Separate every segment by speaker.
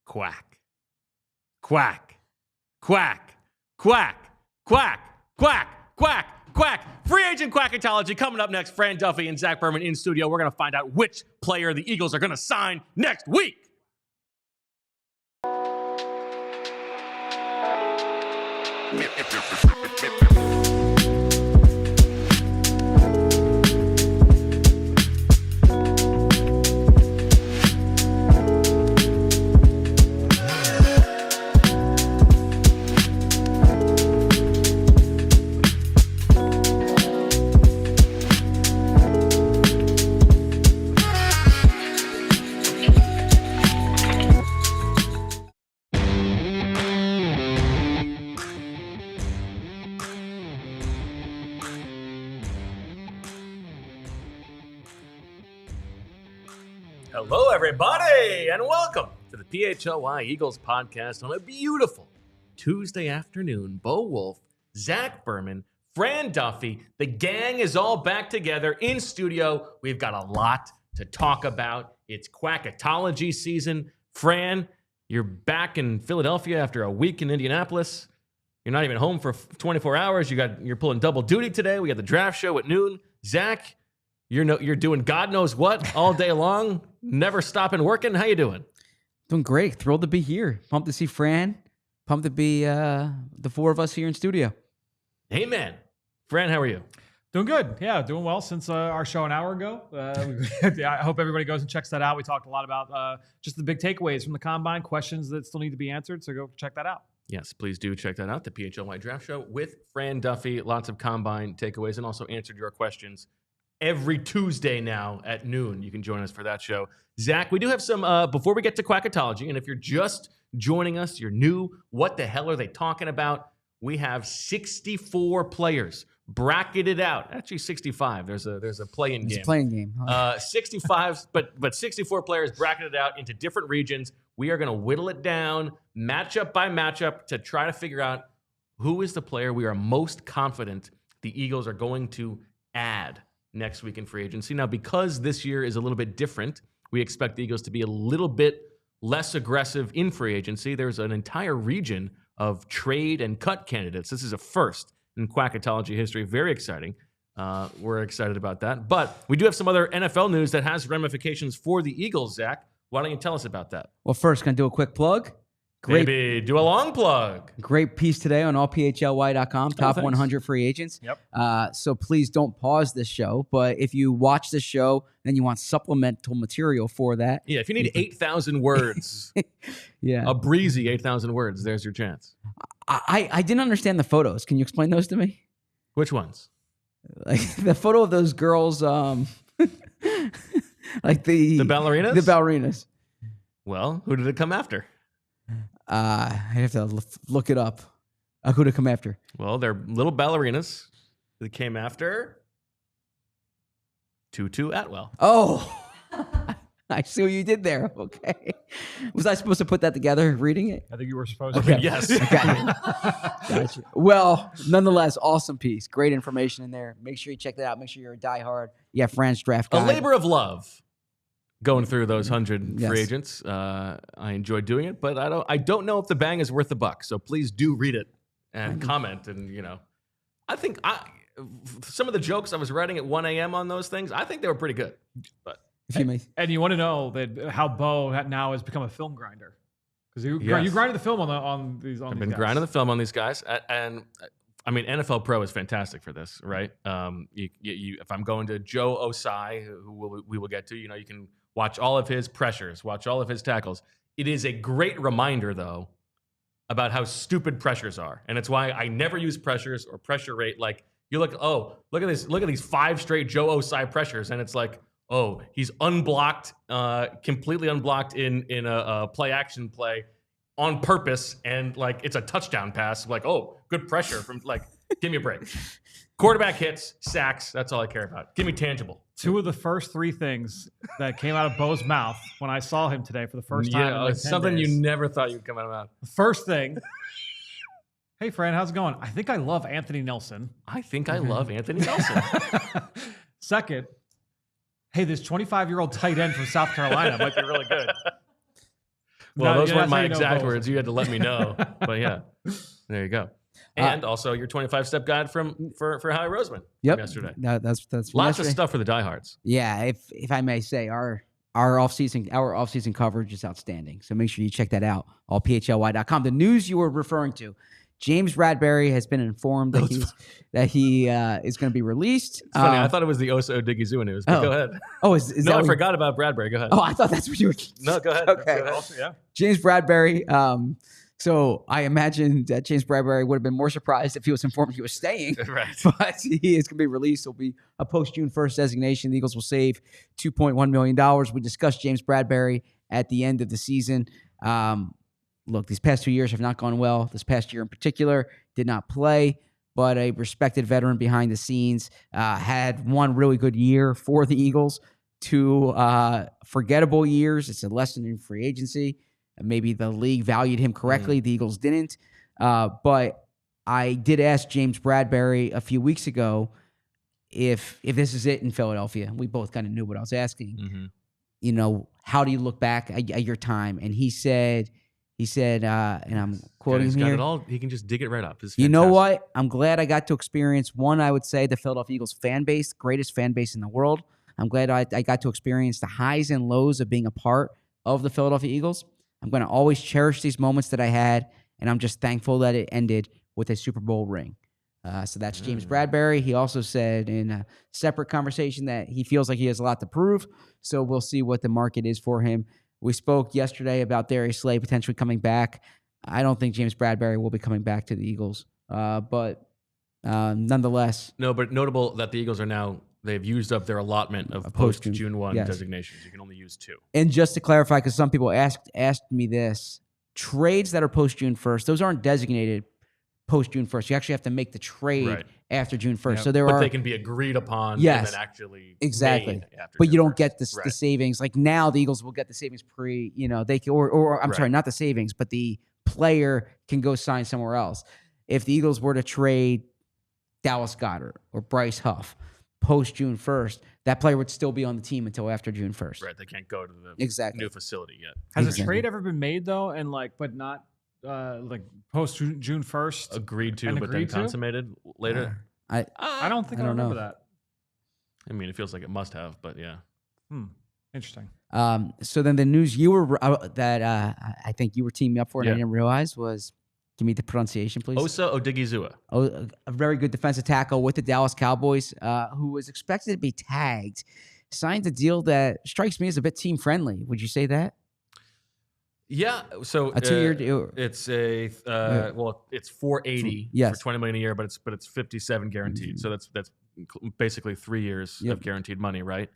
Speaker 1: Quack. Quack. Quack. Quack. Quack. Quack. Quack. Quack. Free agent Quacketology coming up next. Fran Duffy and Zach Berman in studio. We're going to find out which player the Eagles are going to sign next week. Hello, everybody, and welcome to the PHLY Eagles podcast on a beautiful Tuesday afternoon. Bo Wulf, Zach Berman, Fran Duffy, the gang is all back together in studio. We've got a lot to talk about. It's Quacketology season. Fran, you're back in Philadelphia after a week in Indianapolis. You're not even home for 24 hours. You're pulling double duty today. We got the draft show at noon. Zach, you're doing God knows what all day long, never stopping working. How you doing?
Speaker 2: Doing great. Thrilled to be here. Pumped to see Fran. Pumped to be the four of us here in studio.
Speaker 1: Amen. Fran, how are you?
Speaker 3: Doing good. Yeah, doing well since our show an hour ago. I hope everybody goes and checks that out. We talked a lot about just the big takeaways from the Combine, questions that still need to be answered, so go check that out.
Speaker 1: Yes, please do check that out, the PHLY Draft Show with Fran Duffy. Lots of Combine takeaways and also answered your questions every Tuesday now at noon. You can join us for that show. Zach, we do have some, before we get to Quacketology, and if you're just joining us, you're new, what the hell are they talking about? We have 64 players bracketed out. Actually, 65. There's a play-in game.
Speaker 2: It's a play-in game.
Speaker 1: 65, but 64 players bracketed out into different regions. We are going to whittle it down, matchup by matchup, to try to figure out who is the player we are most confident the Eagles are going to add next week in free agency. Now, because this year is a little bit different, we expect the Eagles to be a little bit less aggressive in free agency. There's an entire region of trade and cut candidates. This is a first in Quacketology history. Very exciting. We're excited about that. But we do have some other NFL news that has ramifications for the Eagles, Zach. Why don't you tell us about that?
Speaker 2: Well, first, can I do a quick plug?
Speaker 1: Maybe do a long plug.
Speaker 2: Great piece today on allphly.com, top 100 free agents.
Speaker 3: Yep.
Speaker 2: So please don't pause this show. But if you watch this show, then you want supplemental material for that.
Speaker 1: Yeah, if you need 8,000 words,
Speaker 2: yeah,
Speaker 1: a breezy 8,000 words, there's your chance.
Speaker 2: I didn't understand the photos. Can you explain those to me?
Speaker 1: Which ones?
Speaker 2: Like the photo of those girls, like the
Speaker 1: ballerinas?
Speaker 2: The ballerinas.
Speaker 1: Well, who did it come after?
Speaker 2: I have to look it up. Who to come after?
Speaker 1: Well, they're little ballerinas that came after Tutu Atwell.
Speaker 2: Oh, I see what you did there. Okay. Was I supposed to put that together, reading it?
Speaker 3: I think you were supposed to.
Speaker 2: Okay.
Speaker 1: Yes.
Speaker 2: Gotcha. Well, nonetheless, awesome piece. Great information in there. Make sure you check that out. Make sure you're a diehard. Yeah, Fran's draft guide.
Speaker 1: A labor of love. Going through those 100
Speaker 2: Yes.
Speaker 1: free agents, I enjoy doing it, but I don't know if the bang is worth the buck. So please do read it and comment. And I think some of the jokes I was writing at 1 a.m. on those things, I think they were pretty good. But
Speaker 2: if you may.
Speaker 3: And you want to know that how Bo now has become a film grinder, because you grinded the film on these.
Speaker 1: I've been grinding the film on these guys, and I mean NFL Pro is fantastic for this, right? If I'm going to Joe Ossai, who we will get to, you can watch all of his pressures, watch all of his tackles. It is a great reminder, though, about how stupid pressures are. And it's why I never use pressures or pressure rate. Like, you look at this, look at these 5 straight Joe Ossai pressures, and it's like, oh, he's unblocked, completely unblocked in a play action play on purpose, and like it's a touchdown pass. Like, oh, good pressure from give me a break. Quarterback hits, sacks, that's all I care about. Give me tangible.
Speaker 3: 2 of the first 3 things that came out of Bo's mouth when I saw him today for the first time.
Speaker 1: Yeah,
Speaker 3: in 10
Speaker 1: something
Speaker 3: days.
Speaker 1: you never thought you'd come out of mouth.
Speaker 3: The first thing, hey, Fran, how's it going? I think I love Anthony Nelson.
Speaker 1: I think I love Anthony Nelson.
Speaker 3: Second, hey, this 25-year-old tight end from South Carolina might be really good.
Speaker 1: Well,
Speaker 3: No,
Speaker 1: those
Speaker 3: yeah,
Speaker 1: weren't
Speaker 3: that's how
Speaker 1: my
Speaker 3: you know
Speaker 1: exact
Speaker 3: both.
Speaker 1: words. You had to let me know. But yeah, there you go. And also your 25-step guide for Howie Roseman from yesterday.
Speaker 2: That's from
Speaker 1: Lots
Speaker 2: yesterday.
Speaker 1: of stuff for the diehards.
Speaker 2: Yeah, if I may say, our off-season coverage is outstanding. So make sure you check that out. Allphly.com. The news you were referring to, James Bradberry has been informed that he is going to be released.
Speaker 1: It's funny. I thought it was the Osa Odigizua news, but go ahead.
Speaker 2: Oh, is
Speaker 1: no,
Speaker 2: that
Speaker 1: I forgot about Bradberry. Go ahead.
Speaker 2: Oh, I thought that's what you were.
Speaker 1: No, go ahead.
Speaker 2: Okay.
Speaker 1: Go ahead.
Speaker 3: Also, yeah.
Speaker 2: James Bradberry. So I imagine that James Bradberry would have been more surprised if he was informed he was staying.
Speaker 1: Right.
Speaker 2: But he is going to be released. It'll be a post-June 1st designation. The Eagles will save $2.1 million. We discussed James Bradberry at the end of the season. Look, these past 2 years have not gone well. This past year in particular did not play, but a respected veteran behind the scenes, had one really good year for the Eagles, 2 forgettable years. It's a lesson in free agency. Maybe the league valued him correctly. The Eagles didn't. But I did ask James Bradberry a few weeks ago if this is it in Philadelphia. We both kind of knew what I was asking.
Speaker 1: Mm-hmm.
Speaker 2: You know, how do you look back at your time? And he said, and I'm quoting
Speaker 1: He's
Speaker 2: him
Speaker 1: got
Speaker 2: here.
Speaker 1: it all. He can just dig it right up.
Speaker 2: You know what? I'm glad I got to experience one, I would say, the Philadelphia Eagles fan base, greatest fan base in the world. I'm glad I got to experience the highs and lows of being a part of the Philadelphia Eagles. I'm going to always cherish these moments that I had, and I'm just thankful that it ended with a Super Bowl ring. So that's James Bradberry. He also said in a separate conversation that he feels like he has a lot to prove, so we'll see what the market is for him. We spoke yesterday about Darius Slay potentially coming back. I don't think James Bradberry will be coming back to the Eagles, but nonetheless.
Speaker 1: No, but notable that the Eagles are now, they've used up their allotment of post-June 1 designations. You can only use 2.
Speaker 2: And just to clarify, because some people asked me this, trades that are post-June 1st, those aren't designated post-June 1st. You actually have to make the trade after June 1st.
Speaker 3: Yep.
Speaker 2: So but
Speaker 1: they can be agreed upon and then actually
Speaker 2: exactly.
Speaker 1: made after
Speaker 2: but
Speaker 1: June
Speaker 2: you don't
Speaker 1: 1st.
Speaker 2: get the savings. Like now the Eagles will get the savings they can, or I'm sorry, not the savings, but the player can go sign somewhere else. If the Eagles were to trade Dallas Goedert or Bryce Huff post June 1st, that player would still be on the team until after June 1st.
Speaker 1: Right. They can't go to the new facility yet.
Speaker 3: Has a trade ever been made though, and but not post June 1st?
Speaker 1: Agreed to, but then consummated later.
Speaker 3: I don't think I remember that.
Speaker 1: I mean, it feels like it must have, but yeah.
Speaker 3: Interesting.
Speaker 2: So then the news you were that I think you were teaming up for, and I didn't realize was. Give me the pronunciation, please.
Speaker 1: Osa Odigizua.
Speaker 2: A very good defensive tackle with the Dallas Cowboys, who was expected to be tagged, signed a deal that strikes me as a bit team friendly. Would you say that?
Speaker 1: Yeah. So
Speaker 2: a 2-year deal.
Speaker 1: It's it's $480 for $20 million a year, but it's 57 guaranteed. So that's basically 3 years of guaranteed money, right?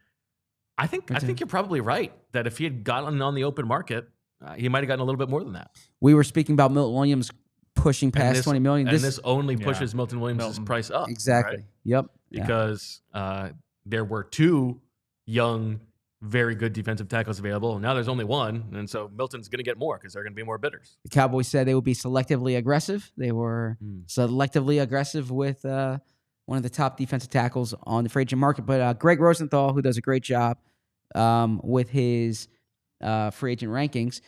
Speaker 1: I think you're probably right that if he had gotten on the open market, he might have gotten a little bit more than that. We
Speaker 2: were speaking about Milton Williams pushing past $20 million.
Speaker 1: This only pushes Milton Williams' price up.
Speaker 2: Exactly.
Speaker 1: Right?
Speaker 2: Yep.
Speaker 1: Because there were 2 young, very good defensive tackles available. Now there's only 1, and so Milton's going to get more because there are going to be more bidders.
Speaker 2: The Cowboys said they would be selectively aggressive. They were selectively aggressive with one of the top defensive tackles on the free agent market. But Greg Rosenthal, who does a great job with his free agent rankings,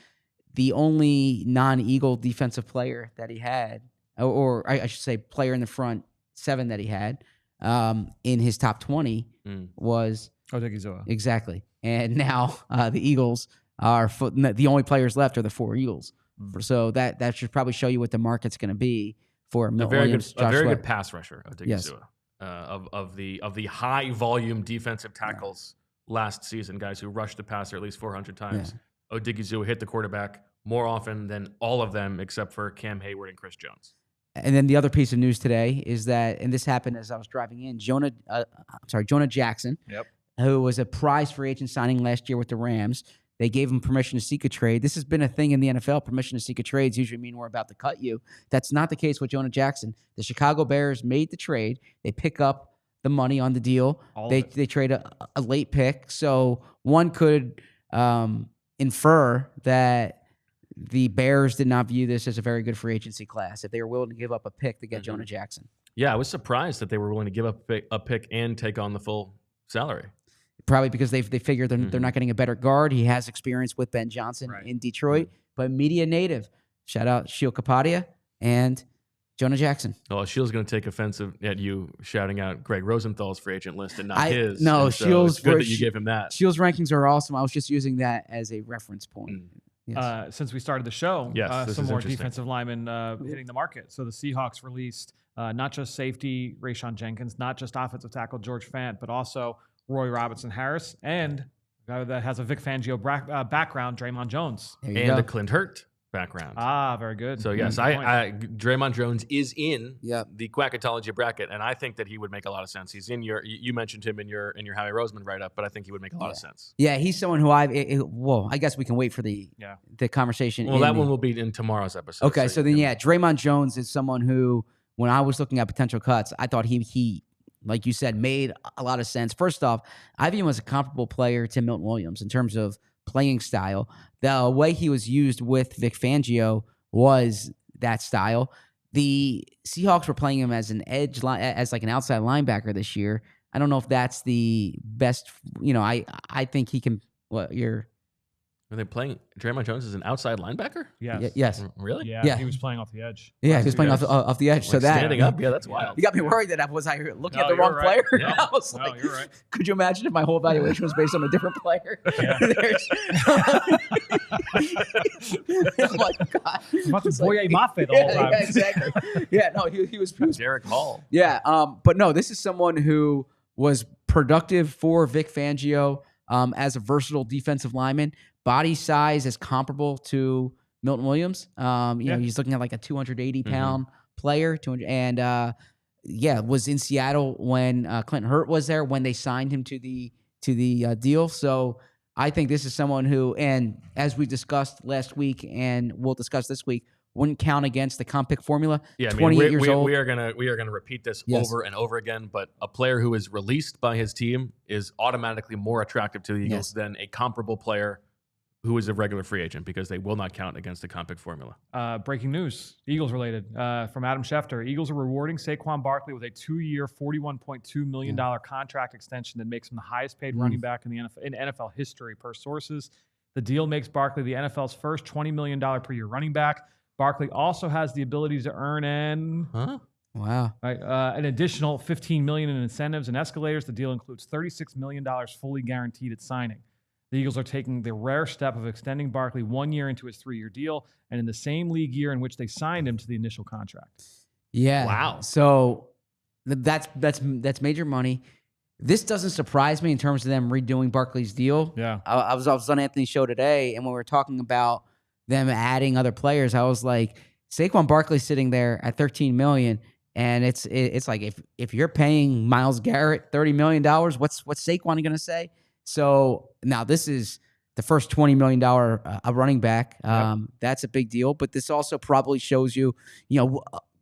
Speaker 2: the only non-Eagle defensive player that he had, or I should say player in the front 7 that he had in his top 20 was
Speaker 3: Odigizua.
Speaker 2: Exactly. And now the Eagles are the only players left are the 4 Eagles. So that should probably show you what the market's going to be for Milton Williams.
Speaker 1: A very good pass rusher, Odigizua. Of the high volume defensive tackles last season, guys who rushed the passer at least 400 times. Odigizua hit the quarterback more often than all of them except for Cam Hayward and Chris Jones.
Speaker 2: And then the other piece of news today is that, and this happened as I was driving in, Jonah Jackson, who was a prize free agent signing last year with the Rams. They gave him permission to seek a trade. This has been a thing in the NFL. Permission to seek a trade usually mean we're about to cut you. That's not the case with Jonah Jackson. The Chicago Bears made the trade. They pick up the money on the deal. They trade a late pick. So one could infer that the Bears did not view this as a very good free agency class if they were willing to give up a pick to get Jonah Jackson.
Speaker 1: Yeah, I was surprised that they were willing to give up a pick and take on the full salary.
Speaker 2: Probably because they figure they're not getting a better guard. He has experience with Ben Johnson in Detroit. but media native. Shout out Shield Kapadia and Jonah Jackson.
Speaker 1: Oh, Shield's going to take offensive at you shouting out Greg Rosenthal's free agent list and not his.
Speaker 2: No,
Speaker 1: and so
Speaker 2: Shield's
Speaker 1: it's good that you gave him that.
Speaker 2: Shield's rankings are awesome. I was just using that as a reference point. Yes.
Speaker 3: Since we started the show,
Speaker 1: Yes,
Speaker 3: some more defensive linemen hitting the market. So the Seahawks released not just safety Rayshon Jenkins, not just offensive tackle George Fant, but also Roy Robinson Harris, and a guy that has a Vic Fangio background, Draymond Jones.
Speaker 1: And the Clint Hoecht background.
Speaker 3: Very good.
Speaker 1: So yes, Draymond Jones is in
Speaker 2: Yep.
Speaker 1: the Quacketology bracket, and I think that he would make a lot of sense. He's in your. You mentioned him in your Howie Roseman write up, but I think he would make a lot of sense.
Speaker 2: Yeah, he's someone who I guess we can wait for the conversation.
Speaker 1: Well, that one will be in tomorrow's episode.
Speaker 2: Okay, so then Draymond Jones is someone who, when I was looking at potential cuts, I thought he like you said, made a lot of sense. First off, I view him as a comparable player to Milton Williams in terms of playing style. The way he was used with Vic Fangio was that style. The Seahawks were playing him as an edge, as like an outside linebacker this year. I don't know if that's the best. I think he can.
Speaker 1: Are they playing Draymond Jones as an outside linebacker?
Speaker 2: Yes.
Speaker 1: Really?
Speaker 3: Yeah. He was playing off the edge.
Speaker 2: Yeah, he was playing off the edge.
Speaker 1: Like
Speaker 2: so that
Speaker 1: standing up. Yeah, that's wild.
Speaker 2: You got me worried that I was looking at the wrong player.
Speaker 3: No.
Speaker 2: I was
Speaker 3: No, you're right.
Speaker 2: Could you imagine if my whole evaluation was based on a different player?
Speaker 3: Yeah.
Speaker 2: Oh my God.
Speaker 3: About the Boye Mafe the whole time.
Speaker 2: Yeah, exactly. Yeah, no, he was
Speaker 1: Derek Hall.
Speaker 2: Yeah, but no, this is someone who was productive for Vic Fangio as a versatile defensive lineman. Body size is comparable to Milton Williams. He's looking at like a 280-pound player. Was in Seattle when Clint Hoecht was there when they signed him to the deal. So I think this is someone who, and as we discussed last week, and we'll discuss this week, wouldn't count against the comp pick formula.
Speaker 1: Yeah,
Speaker 2: 28 years old.
Speaker 1: We are gonna repeat this over and over again. But a player who is released by his team is automatically more attractive to the Eagles than a comparable player who is a regular free agent, because they will not count against the comp pick formula.
Speaker 3: Breaking news, Eagles related, from Adam Schefter. Eagles are rewarding Saquon Barkley with a 2-year, $41.2 million contract extension that makes him the highest paid running back in NFL history per sources. The deal makes Barkley the NFL's first $20 million per year running back. Barkley also has the ability to earn an additional $15 million in incentives and escalators. The deal includes $36 million fully guaranteed at signing. The Eagles are taking the rare step of extending Barkley 1 year into his 3-year deal, and in the same league year in which they signed him to the initial contract.
Speaker 2: Yeah.
Speaker 1: Wow.
Speaker 2: So that's major money. This doesn't surprise me in terms of them redoing Barkley's deal.
Speaker 3: Yeah.
Speaker 2: I was on Anthony's show today, and when we were talking about them adding other players, I was like, Saquon Barkley's sitting there at $13 million, and it's like if you're paying Myles Garrett $30 million, what's Saquon going to say? So now this is the first $20 million a running back. That's a big deal. But this also probably shows you,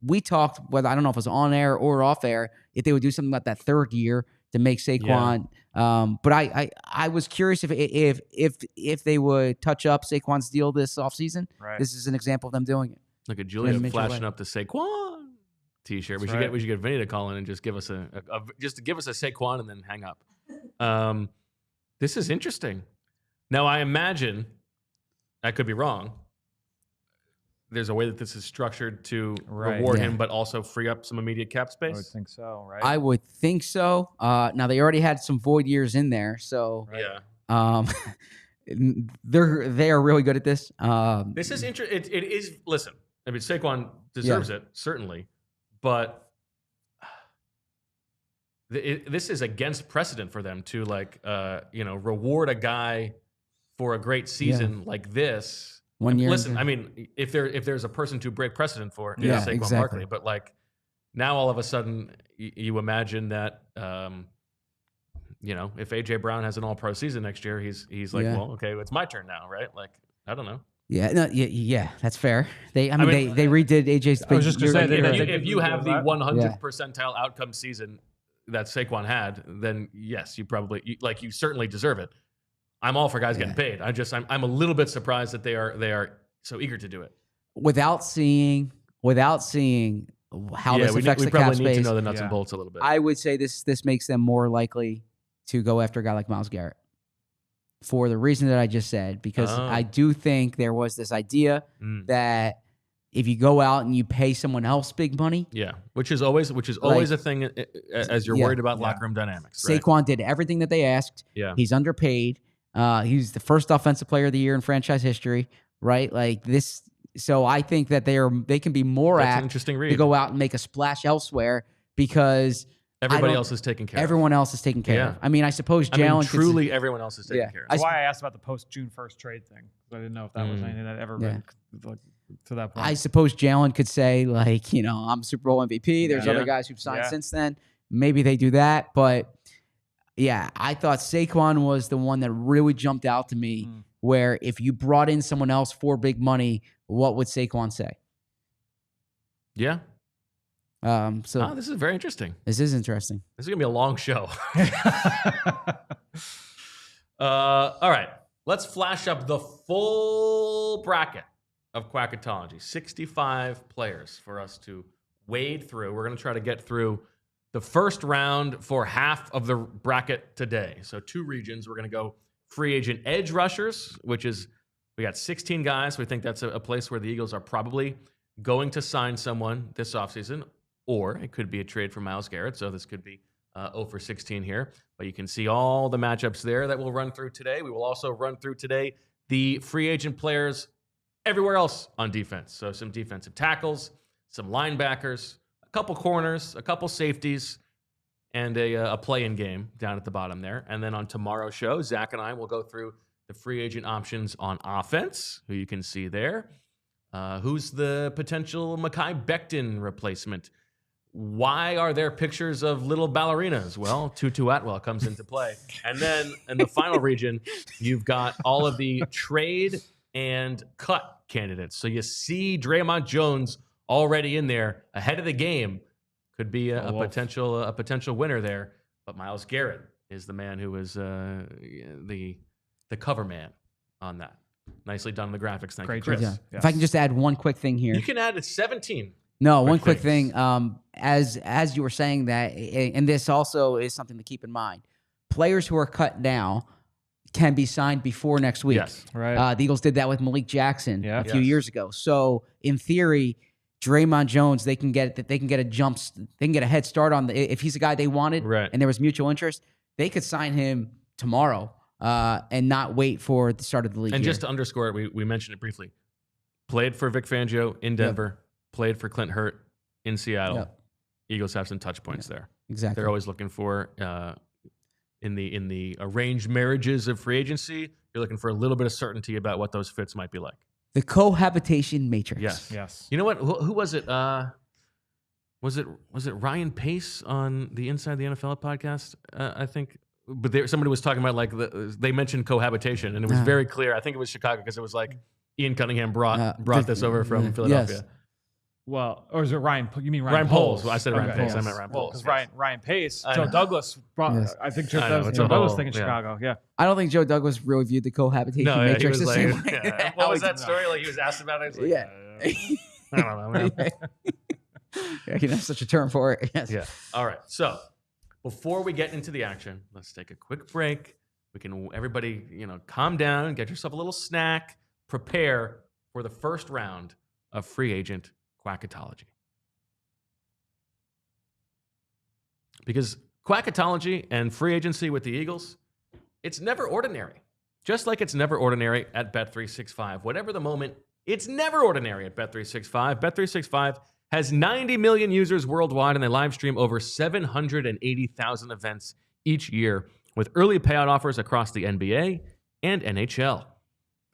Speaker 2: we talked, whether I don't know if it was on air or off air, if they would do something about that third year to make Saquon. But I was curious if they would touch up Saquon's deal this offseason.
Speaker 3: Right.
Speaker 2: This is an example of them doing it.
Speaker 1: Look at Julia flashing up the Saquon T-shirt. We should get Vinny to call in and just give us a Saquon and then hang up. This is interesting. Now, I imagine, I could be wrong, there's a way that this is structured to reward him, but also free up some immediate cap space.
Speaker 3: I would think so, right?
Speaker 2: I would think so. Now, they already had some void years in there, so they are really good at this.
Speaker 1: This is interesting. It is. Listen, I mean, Saquon deserves it, certainly, but this is against precedent for them to reward a guy for a great season like this.
Speaker 2: 1 year.
Speaker 1: Listen, I mean, if there's a person to break precedent for, it's Saquon Barkley. But now all of a sudden you imagine that if AJ Brown has an All-Pro season next year, he's like, well, okay, it's my turn now, right? Like, I don't know.
Speaker 2: Yeah, that's fair. They redid AJ's.
Speaker 3: I was just going to say,
Speaker 1: if you have the 100th percentile outcome season that Saquon had, then yes, you certainly deserve it. I'm all for guys getting paid. I'm a little bit surprised that they are so eager to do it
Speaker 2: without seeing how this affects the cap space.
Speaker 1: We probably need to know the nuts and bolts a little bit.
Speaker 2: I would say this makes them more likely to go after a guy like Myles Garrett. for the reason that I just said, because I do think there was this idea that if you go out and you pay someone else big money,
Speaker 1: which is always a thing as you're worried about locker room dynamics. Right?
Speaker 2: Saquon did everything that they asked.
Speaker 1: Yeah,
Speaker 2: he's underpaid. He's the first offensive player of the year in franchise history. Right, like this. So I think that they can be more apt to go out and make a splash elsewhere because
Speaker 1: everybody else is taken care of.
Speaker 2: Everyone else is taken care of. I mean, I suppose Jalen
Speaker 1: truly everyone else is taken care of.
Speaker 3: That's why I asked about the post-June 1st trade thing. I didn't know if that was anything that ever been to that point.
Speaker 2: I suppose Jalen could say, like, I'm Super Bowl MVP. There's other guys who've signed since then. Maybe they do that. But, yeah, I thought Saquon was the one that really jumped out to me where if you brought in someone else for big money, what would Saquon say?
Speaker 1: Yeah.
Speaker 2: So
Speaker 1: this is very interesting.
Speaker 2: This is interesting.
Speaker 1: This is going to be a long show. All right. Let's flash up the full bracket of Quacketology. 65 players for us to wade through. We're going to try to get through the first round for half of the bracket today. So 2 regions. We're going to go free agent edge rushers, which is we got 16 guys. We think that's a place where the Eagles are probably going to sign someone this offseason, or it could be a trade for Myles Garrett. So this could be 0 for 16 here. But you can see all the matchups there that we'll run through today. We will also run through today the free agent players everywhere else on defense. So some defensive tackles, some linebackers, a couple corners, a couple safeties, and a play-in game down at the bottom there. And then on tomorrow's show, Zach and I will go through the free agent options on offense, who you can see there. Who's the potential Mekhi Becton replacement? Why are there pictures of little ballerinas? Well, Tutu Atwell comes into play. And then in the final region, you've got all of the trade and cut candidates. So you see Draymond Jones already in there ahead of the game. Could be a potential winner there, but Myles Garrett is the man who is the cover man on that. Nicely done in the graphics. Thank you, Chris.
Speaker 2: Yeah. If I can just add one quick thing here.
Speaker 1: You can add 17.
Speaker 2: No, one quick thing. As you were saying that, and this also is something to keep in mind. Players who are cut now can be signed before next week.
Speaker 1: Yes,
Speaker 3: right.
Speaker 2: The Eagles did that with Malik Jackson a few years ago. So in theory, Draymond Jones, they can get a head start on if he's a guy they wanted, and there was mutual interest, they could sign him tomorrow and not wait for the start of the league.
Speaker 1: And just to underscore it, we mentioned it briefly. Played for Vic Fangio in Denver. Played for Clint Hurt in Seattle. Eagles have some touch points there.
Speaker 2: Exactly.
Speaker 1: They're always looking for in the arranged marriages of free agency. You're looking for a little bit of certainty about what those fits might be like.
Speaker 2: The cohabitation matrix.
Speaker 3: Yes.
Speaker 1: You know what? Who was it? Was it Ryan Pace on the Inside the NFL podcast? I think. But somebody was talking about they mentioned cohabitation, and it was very clear. I think it was Chicago because it was like Ian Cunningham brought this over from Philadelphia.
Speaker 2: Yes.
Speaker 3: Well, or is it Ryan? You mean
Speaker 1: Ryan
Speaker 3: Poles?
Speaker 1: Well, I said Ryan Pace. I meant Ryan Poles.
Speaker 3: Because Ryan Pace, Joe Douglas brought. I think Joe Douglas thing in Chicago. Yeah.
Speaker 2: I don't think Joe Douglas really viewed the cohabitation matrix the same way.
Speaker 1: What was that story? Like he was asked about it. I don't know, man.
Speaker 2: You can have such a term for it. Yes.
Speaker 1: Yeah. All right. So before we get into the action, let's take a quick break. We can everybody, calm down, get yourself a little snack, prepare for the first round of free agent Quacketology. Because Quacketology and free agency with the Eagles, it's never ordinary. Just like it's never ordinary at Bet365. Whatever the moment, it's never ordinary at Bet365. Bet365 has 90 million users worldwide, and they live stream over 780,000 events each year with early payout offers across the NBA and NHL.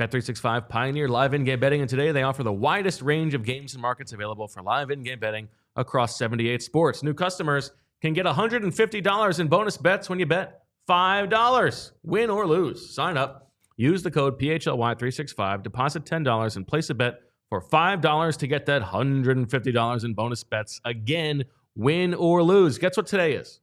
Speaker 1: Bet365 pioneered live in-game betting, and today they offer the widest range of games and markets available for live in-game betting across 78 sports. New customers can get $150 in bonus bets when you bet $5. Win or lose. Sign up. Use the code PHLY365, deposit $10, and place a bet for $5 to get that $150 in bonus bets. Again, win or lose. Guess what today is?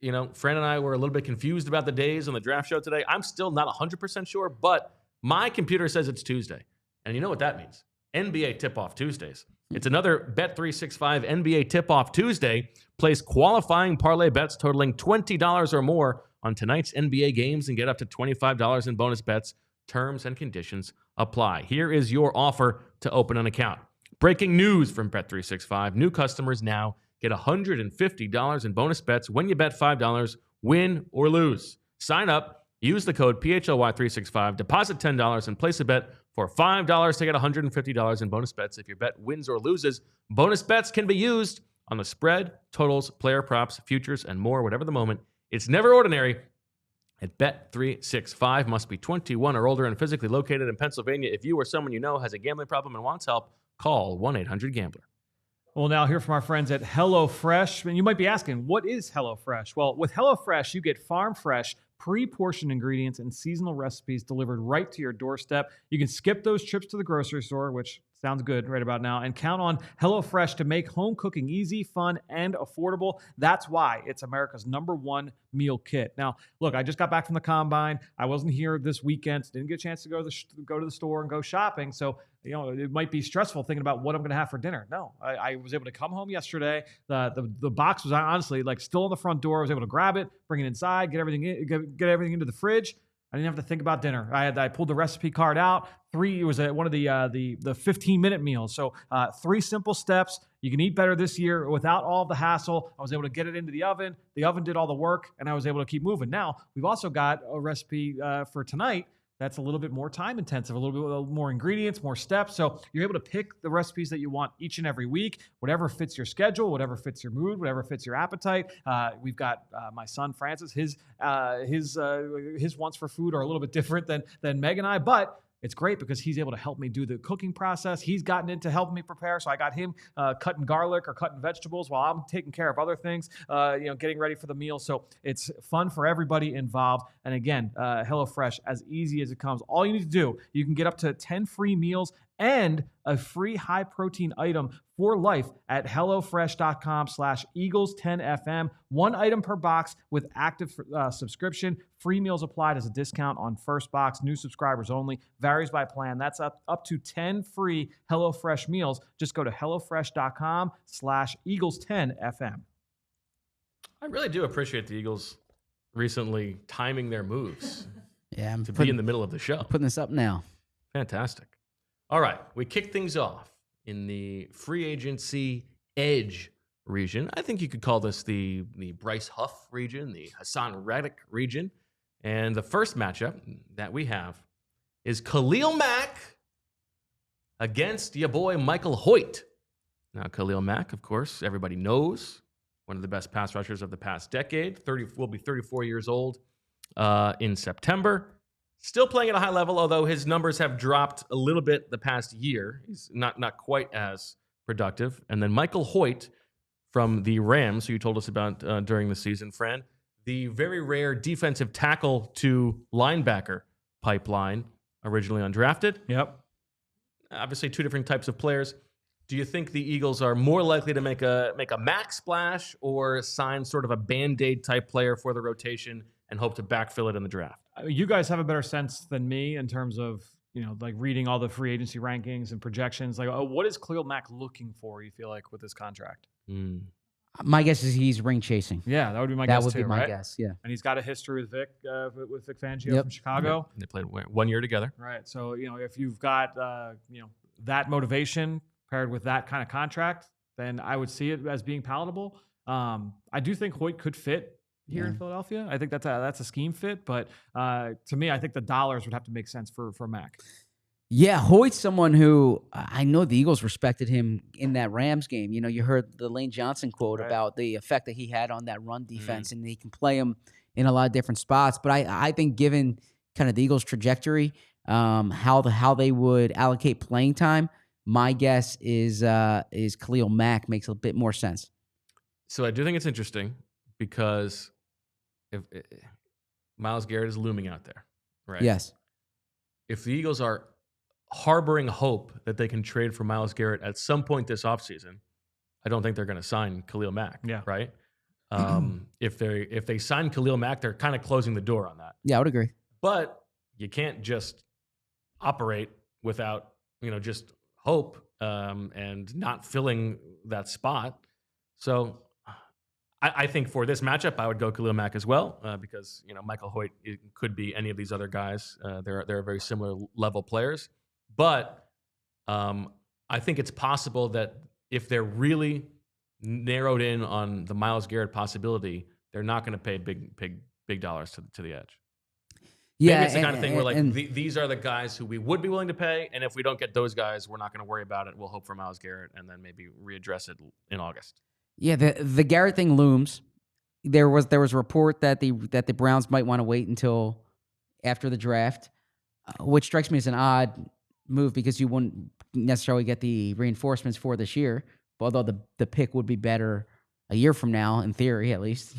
Speaker 1: Fran and I were a little bit confused about the days on the draft show today. I'm still not 100% sure, but my computer says it's Tuesday. And you know what that means? NBA Tip-Off Tuesdays. It's another Bet365 NBA Tip-Off Tuesday. Place qualifying parlay bets totaling $20 or more on tonight's NBA games and get up to $25 in bonus bets. Terms and conditions apply. Here is your offer to open an account. Breaking news from Bet365. New customers now get $150 in bonus bets when you bet $5, win or lose. Sign up, use the code PHLY365, deposit $10, and place a bet for $5 to get $150 in bonus bets if your bet wins or loses. Bonus bets can be used on the spread, totals, player props, futures, and more, whatever the moment. It's never ordinary. At Bet365, must be 21 or older and physically located in Pennsylvania. If you or someone you know has a gambling problem and wants help, call 1-800-GAMBLER.
Speaker 3: We'll now hear from our friends at HelloFresh. And you might be asking, what is HelloFresh? Well, with HelloFresh, you get farm fresh, pre-portioned ingredients and seasonal recipes delivered right to your doorstep. You can skip those trips to the grocery store, which sounds good right about now, and count on HelloFresh to make home cooking easy, fun, and affordable. That's why it's America's #1 meal kit. Now, look, I just got back from the combine. I wasn't here this weekend, so didn't get a chance to go to the store and go shopping. So, it might be stressful thinking about what I'm going to have for dinner. No, I was able to come home yesterday. The box was honestly still on the front door. I was able to grab it, bring it inside, get everything into the fridge. I didn't have to think about dinner. I pulled the recipe card out. It was one of the 15-minute meals. So 3 simple steps. You can eat better this year without all the hassle. I was able to get it into the oven. The oven did all the work, and I was able to keep moving. Now, we've also got a recipe for tonight that's a little bit more time intensive, a little bit more ingredients, more steps. So you're able to pick the recipes that you want each and every week, whatever fits your schedule, whatever fits your mood, whatever fits your appetite. We've got my son Francis. His wants for food are a little bit different than Meg and I, but it's great because he's able to help me do the cooking process. He's gotten into helping me prepare. So I got him cutting garlic or cutting vegetables while I'm taking care of other things, getting ready for the meal. So it's fun for everybody involved. And again, HelloFresh, as easy as it comes. All you need to do, you can get up to 10 free meals and a free high protein item for life at HelloFresh.com/Eagles10FM. 1 item per box with active subscription. Free meals applied as a discount on first box. New subscribers only. Varies by plan. That's up to 10 free HelloFresh meals. Just go to HelloFresh.com/Eagles10FM.
Speaker 1: I really do appreciate the Eagles recently timing their moves
Speaker 2: Yeah, I'm
Speaker 1: to be in the middle of the show.
Speaker 2: putting this up now.
Speaker 1: Fantastic. All right, we kick things off in the free agency edge region. I think you could call this the Bryce Huff region, the Haason Reddick region. And the first matchup that we have is Khalil Mack against your boy Michael Hoecht. Now, Khalil Mack, of course, everybody knows, one of the best pass rushers of the past decade. Will be 34 years old in September. Still playing at a high level, although his numbers have dropped a little bit the past year. He's not quite as productive. And then Michael Hoecht from the Rams, who you told us about during the season, Fran, the very rare defensive tackle to linebacker pipeline, originally undrafted.
Speaker 3: Yep.
Speaker 1: Obviously, 2 different types of players. Do you think the Eagles are more likely to make a Mack splash or sign sort of a Band-Aid type player for the rotation and hope to backfill it in the draft?
Speaker 3: You guys have a better sense than me in terms of, reading all the free agency rankings and projections. What is Khalil Mack looking for, you feel like, with this contract?
Speaker 2: My guess is he's ring chasing.
Speaker 3: Yeah, that would be my guess too,
Speaker 2: That would be my
Speaker 3: right?
Speaker 2: guess, yeah.
Speaker 3: And he's got a history with Vic Fangio from Chicago.
Speaker 1: They played 1 year together.
Speaker 3: Right. So, if you've got, that motivation paired with that kind of contract, then I would see it as being palatable. I do think Hoecht could fit here in Philadelphia. I think that's a scheme fit, but to me, I think the dollars would have to make sense for Mack.
Speaker 2: Yeah, Hoyt's someone who I know the Eagles respected him in that Rams game. You heard the Lane Johnson quote about the effect that he had on that run defense, and he can play him in a lot of different spots. But I think given kind of the Eagles' trajectory, how they would allocate playing time, my guess is Khalil Mack makes a bit more sense.
Speaker 1: So I do think it's interesting because if Myles Garrett is looming out there, right?
Speaker 2: Yes.
Speaker 1: If the Eagles are harboring hope that they can trade for Myles Garrett at some point this offseason, I don't think they're going to sign Khalil Mack.
Speaker 3: Yeah.
Speaker 1: Right. If they sign Khalil Mack, they're kind of closing the door on that.
Speaker 2: Yeah, I would agree.
Speaker 1: But you can't just operate without just hope and not filling that spot. So I think for this matchup, I would go Khalil Mack as well because Michael Hoecht could be any of these other guys. They're very similar level players, but I think it's possible that if they're really narrowed in on the Myles Garrett possibility, they're not going to pay big dollars to the edge.
Speaker 2: Yeah,
Speaker 1: maybe it's the kind of thing where these are the guys who we would be willing to pay, and if we don't get those guys, we're not going to worry about it. We'll hope for Myles Garrett and then maybe readdress it in August.
Speaker 2: Yeah, the Garrett thing looms. There was a report that the Browns might want to wait until after the draft, which strikes me as an odd move because you wouldn't necessarily get the reinforcements for this year. Although the pick would be better a year from now, in theory, at least,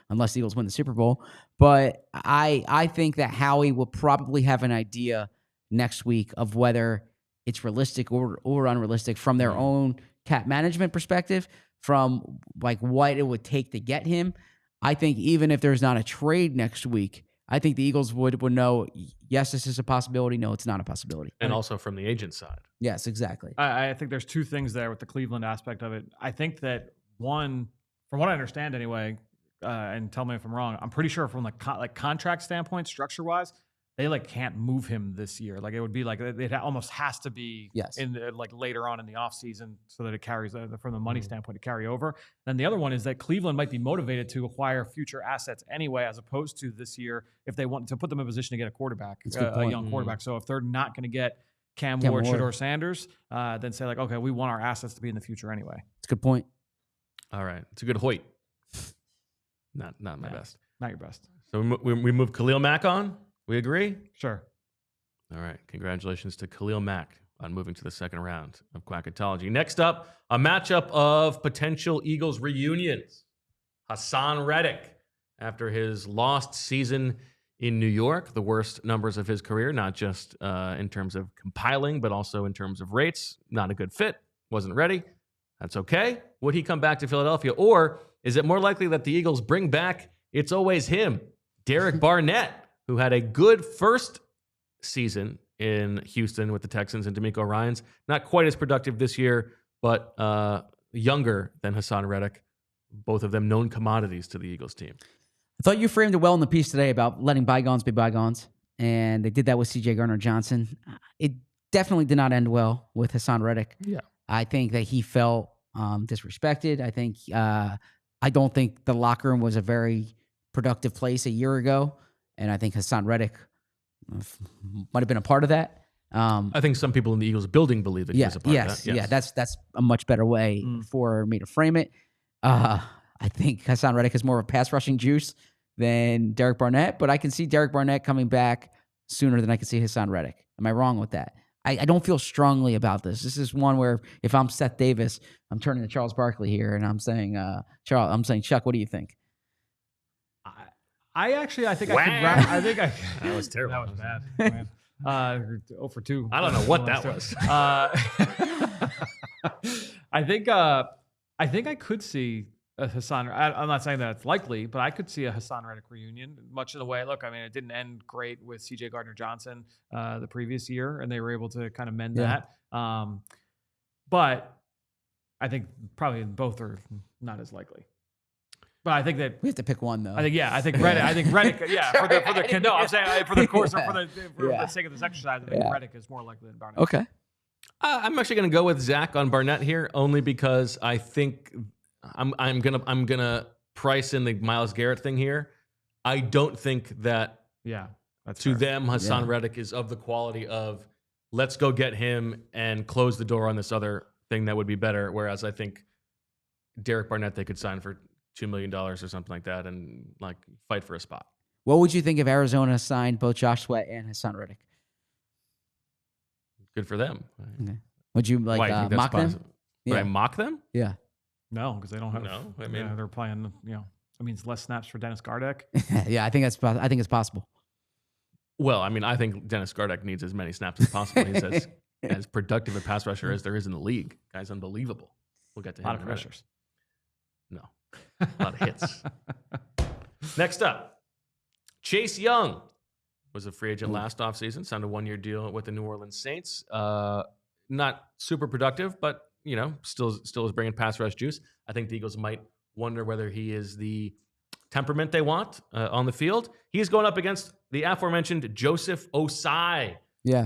Speaker 2: unless the Eagles win the Super Bowl. But I think that Howie will probably have an idea next week of whether it's realistic or unrealistic from their own cap management perspective, from like what it would take to get him. I think even if there's not a trade next week, I think the Eagles would know, yes, this is a possibility. No, it's not a possibility.
Speaker 1: And also from the agent side.
Speaker 2: Yes, exactly.
Speaker 3: I think there's two things there with the Cleveland aspect of it. I think that one, from what I understand anyway, and tell me if I'm wrong, I'm pretty sure from like contract standpoint, structure-wise, they can't move him this year. Like it would be like it almost has to be in later on in the offseason so that it carries from the money standpoint to carry over. And the other one is that Cleveland might be motivated to acquire future assets anyway, as opposed to this year if they want to put them in a position to get a quarterback, a young quarterback. So if they're not going to get Cam Ward, Shedeur Sanders, then say okay, we want our assets to be in the future anyway.
Speaker 2: It's a good point.
Speaker 1: All right, it's a good Hoyt. Not my best.
Speaker 3: Not your best.
Speaker 1: So we move Khalil Mack on. We agree?
Speaker 3: Sure.
Speaker 1: All right. Congratulations to Khalil Mack on moving to the second round of Quacketology. Next up, a matchup of potential Eagles reunions. Haason Reddick, after his lost season in New York, the worst numbers of his career, not just in terms of compiling, but also in terms of rates. Not a good fit. Wasn't ready. That's okay. Would he come back to Philadelphia? Or is it more likely that the Eagles bring back, it's always him, Derek Barnett, who had a good first season in Houston with the Texans and D'Amico Ryans. Not quite as productive this year, but younger than Haason Reddick. Both of them known commodities to the Eagles team.
Speaker 2: I thought you framed it well in the piece today about letting bygones be bygones, and they did that with C.J. Gardner-Johnson. It definitely did not end well with Haason Reddick.
Speaker 1: Yeah,
Speaker 2: I think that he felt disrespected. I think I don't think the locker room was a very productive place a year ago. And I think Haason Reddick might have been a part of that.
Speaker 1: I think some people in the Eagles building believe that he was a part of that. Yes.
Speaker 2: Yeah, that's a much better way for me to frame it. I think Haason Reddick has more of a pass rushing juice than Derek Barnett, but I can see Derek Barnett coming back sooner than I can see Haason Reddick. Am I wrong with that? I don't feel strongly about this. This is one where if I'm Seth Davis, I'm turning to Charles Barkley here, and I'm saying, Chuck, what do you think?
Speaker 3: I think I could wrap. I think
Speaker 1: that was terrible.
Speaker 3: That was bad. 0 for 2.
Speaker 1: I don't know what that was.
Speaker 3: I think I could see a Haason. I'm not saying that it's likely, but I could see a Haason Reddick reunion. Much of the way. Look, I mean, it didn't end great with C.J. Gardner-Johnson the previous year, and they were able to kind of mend that. But I think probably both are not as likely. But I think that
Speaker 2: we have to pick one, though.
Speaker 3: I think Reddick. Yeah, for the no, I'm saying for the course or for the sake of this exercise, I think Reddick is more likely than Barnett.
Speaker 2: Okay.
Speaker 1: I'm actually going to go with Zach on Barnett here, only because I think I'm gonna price in the Myles Garrett thing here. I don't think that
Speaker 3: that's
Speaker 1: to
Speaker 3: fair.
Speaker 1: them Haason Reddick is of the quality of let's go get him and close the door on this other thing that would be better. Whereas I think Derek Barnett they could sign for $2 million or something like that and fight for a spot.
Speaker 2: What would you think if Arizona signed both Josh Sweat and Haason Reddick?
Speaker 1: Good for them.
Speaker 2: Okay. Would you mock them?
Speaker 1: Would I mock them?
Speaker 2: Yeah.
Speaker 3: No, because they don't have.
Speaker 1: No, I mean
Speaker 3: they're playing. It means less snaps for Dennis Gardeck.
Speaker 2: Yeah, I think it's possible.
Speaker 1: Well, I mean, I think Dennis Gardeck needs as many snaps as possible. He's as productive a pass rusher as there is in the league. Guy's unbelievable. We'll get to him.
Speaker 3: A lot of pressures.
Speaker 1: No, a lot of hits. Next up, Chase Young was a free agent last offseason. Signed a 1-year deal with the New Orleans Saints. Not super productive, but still is bringing pass rush juice. I think the Eagles might wonder whether he is the temperament they want on the field. He's going up against the aforementioned Joseph Ossai,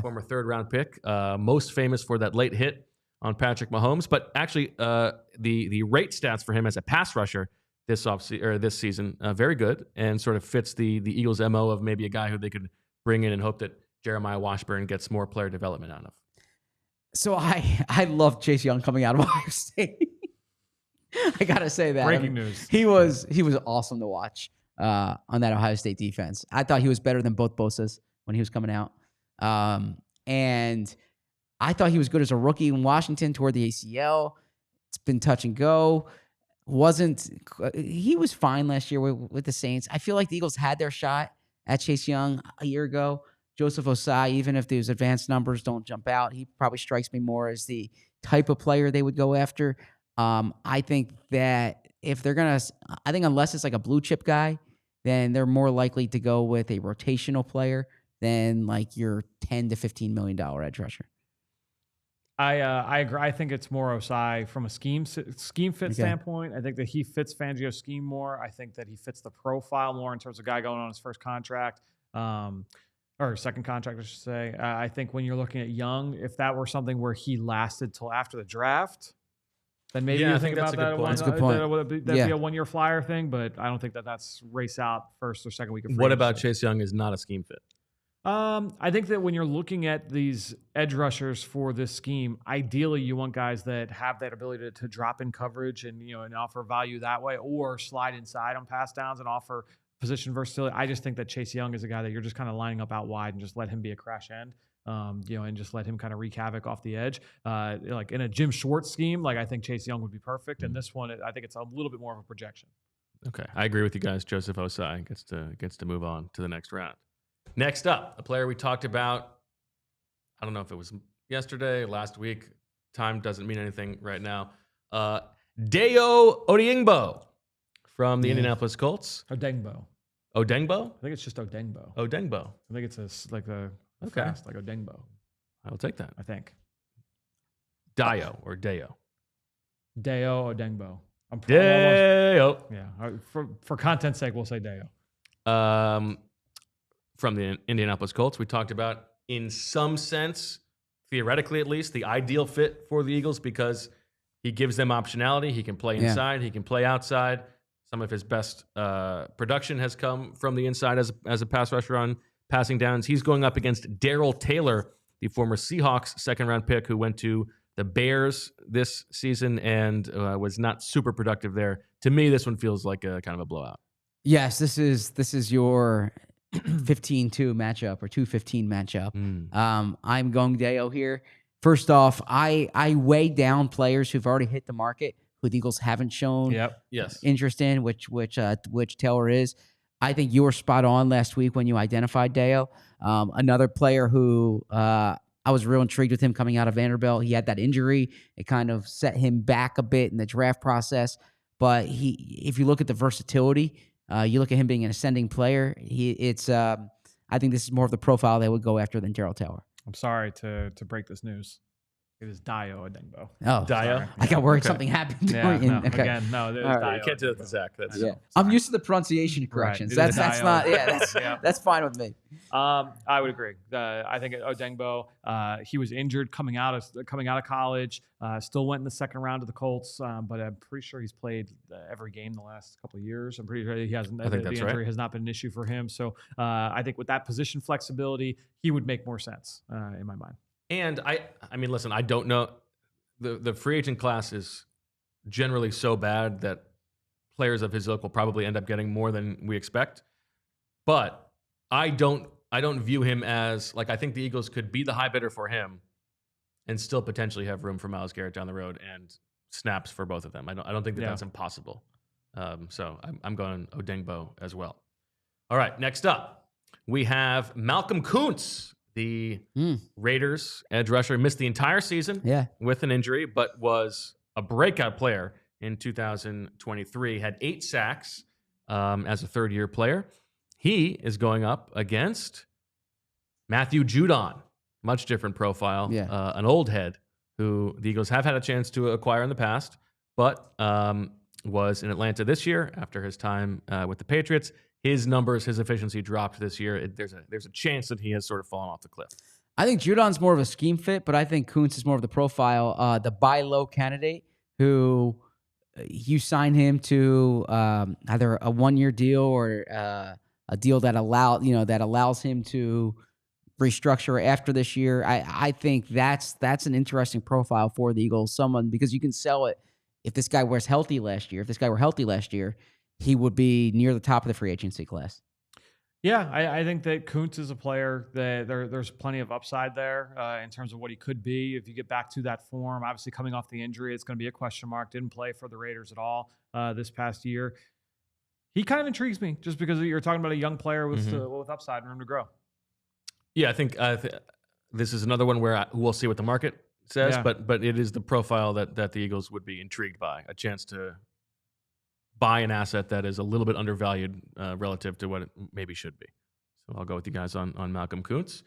Speaker 1: former third-round pick, most famous for that late hit on Patrick Mahomes. But actually, the rate stats for him as a pass rusher this season, very good, and sort of fits the Eagles' MO of maybe a guy who they could bring in and hope that Jeremiah Washburn gets more player development out of.
Speaker 2: So I love Chase Young coming out of Ohio State. I gotta say that.
Speaker 3: Breaking news.
Speaker 2: He was awesome to watch on that Ohio State defense. I thought he was better than both Bosas when he was coming out. And I thought he was good as a rookie in Washington toward the ACL. It's been touch and go. He was fine last year with the Saints. I feel like the Eagles had their shot at Chase Young a year ago. Joseph Ossai, even if those advanced numbers don't jump out, he probably strikes me more as the type of player they would go after. I think that unless it's like a blue chip guy, then they're more likely to go with a rotational player than like your $10 to $15 million edge rusher.
Speaker 3: I agree. I think it's more Ossai from a scheme fit standpoint. I think that he fits Fangio's scheme more. I think that he fits the profile more in terms of guy going on his first contract, or second contract, I should say. I think when you're looking at Young, if that were something where he lasted till after the draft, then maybe you think about that.
Speaker 2: That's a good point.
Speaker 3: That'd be a 1-year flyer thing, but I don't think that's race out first or second week of free
Speaker 1: What about
Speaker 3: agency.
Speaker 1: Chase Young is not a scheme fit?
Speaker 3: I think that when you're looking at these edge rushers for this scheme, ideally you want guys that have that ability to drop in coverage and and offer value that way, or slide inside on pass downs and offer position versatility. I just think that Chase Young is a guy that you're just kind of lining up out wide and just let him be a crash end, and just let him kind of wreak havoc off the edge. Like in a Jim Schwartz scheme, like I think Chase Young would be perfect. And this one, I think it's a little bit more of a projection.
Speaker 1: Okay, I agree with you guys. Joseph Ossai gets to move on to the next round. Next up, a player we talked about, I don't know if it was yesterday, last week. Time doesn't mean anything right now. Dayo Odeyingbo from the Indianapolis Colts.
Speaker 3: Odeyingbo.
Speaker 1: Odeyingbo?
Speaker 3: I think it's just Odeyingbo.
Speaker 1: Odeyingbo.
Speaker 3: I think it's fast, like Odeyingbo.
Speaker 1: I will take that.
Speaker 3: I think.
Speaker 1: Dayo or Dayo?
Speaker 3: Dayo Odeyingbo.
Speaker 1: Dayo.
Speaker 3: Yeah. For content's sake, we'll say Dayo.
Speaker 1: From the Indianapolis Colts, we talked about, in some sense, theoretically at least, the ideal fit for the Eagles because he gives them optionality. He can play inside. He can play outside. Some of his best production has come from the inside as a pass rusher on passing downs. He's going up against Darrell Taylor, the former Seahawks second-round pick who went to the Bears this season and was not super productive there. To me, this one feels like a kind of a blowout.
Speaker 2: Yes, this is your 15-2 matchup or 2-15 matchup. I'm going Dayo here. First off, I weigh down players who've already hit the market, who the Eagles haven't shown interest in, which Taylor is. I think you were spot on last week when you identified Dayo. Another player who I was real intrigued with him coming out of Vanderbilt. He had that injury. It kind of set him back a bit in the draft process. But if you look at the versatility, you look at him being an ascending player. I think this is more of the profile they would go after than Darrell Taylor.
Speaker 3: I'm sorry to break this news. It is Dayo Odeyingbo.
Speaker 2: Oh,
Speaker 1: Dayo.
Speaker 2: I got worried something happened.
Speaker 3: No,
Speaker 2: okay.
Speaker 3: Again, no. There's Dayo.
Speaker 1: You can't do that to Zach.
Speaker 2: I'm used to the pronunciation corrections.
Speaker 3: Right.
Speaker 2: That's not. Yeah, that's fine with me.
Speaker 3: I would agree. I think Odeyingbo. He was injured coming out of college. Still went in the second round of the Colts, but I'm pretty sure he's played every game the last couple of years. I'm pretty sure he hasn't.
Speaker 1: I think
Speaker 3: the injury has not been an issue for him. So I think with that position flexibility, he would make more sense in my mind.
Speaker 1: And I mean, listen, I don't know. The free agent class is generally so bad that players of his ilk will probably end up getting more than we expect. But I don't view him as, like, I think the Eagles could be the high bidder for him and still potentially have room for Myles Garrett down the road and snaps for both of them. I don't think that's impossible. So I'm going Odeyingbo as well. All right, next up, we have Malcolm Koonce, the Raiders edge rusher. Missed the entire season with an injury, but was a breakout player in 2023. Had 8 sacks as a third-year player. He is going up against Matthew Judon. Much different profile. An old head who the Eagles have had a chance to acquire in the past, but was in Atlanta this year after his time with the Patriots. His numbers, his efficiency dropped this year. There's a chance that he has sort of fallen off the cliff.
Speaker 2: I think Judon's more of a scheme fit, but I think Koonce is more of the profile, the buy low candidate who you sign him to either a 1-year deal or a deal that allows him to restructure after this year. I think that's an interesting profile for the Eagles. Someone, because you can sell it if this guy were healthy last year, he would be near the top of the free agency class.
Speaker 3: Yeah, I think that Koonce is a player that there's plenty of upside there in terms of what he could be if you get back to that form. Obviously, coming off the injury, it's going to be a question mark. Didn't play for the Raiders at all this past year. He kind of intrigues me just because you're talking about a young player with upside and room to grow.
Speaker 1: Yeah, I think this is another one where we'll see what the market says, but it is the profile that the Eagles would be intrigued by, a chance to buy an asset that is a little bit undervalued relative to what it maybe should be. So I'll go with you guys on Malcolm Koonce.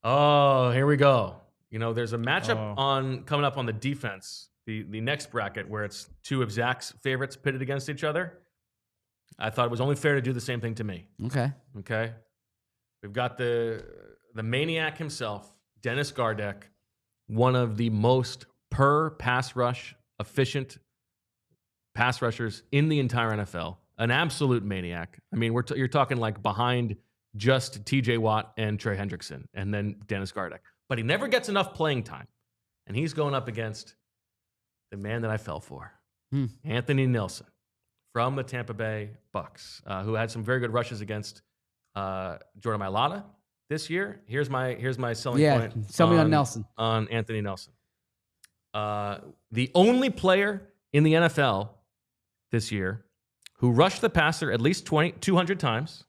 Speaker 1: Oh, here we go. There's a matchup coming up on the defense, the next bracket where it's two of Zach's favorites pitted against each other. I thought it was only fair to do the same thing to me. Okay. We've got the maniac himself, Dennis Gardeck, one of the most per pass rush efficient pass rushers in the entire NFL, an absolute maniac. I mean, you're talking like behind just TJ Watt and Trey Hendrickson and then Dennis Gardeck. But he never gets enough playing time. And he's going up against the man that I fell for, Anthony Nelson from the Tampa Bay Bucks, who had some very good rushes against Jordan Mailata this year. Here's my selling point.
Speaker 2: Sell me on Nelson.
Speaker 1: On Anthony Nelson. The only player in the NFL this year who rushed the passer at least 200 times,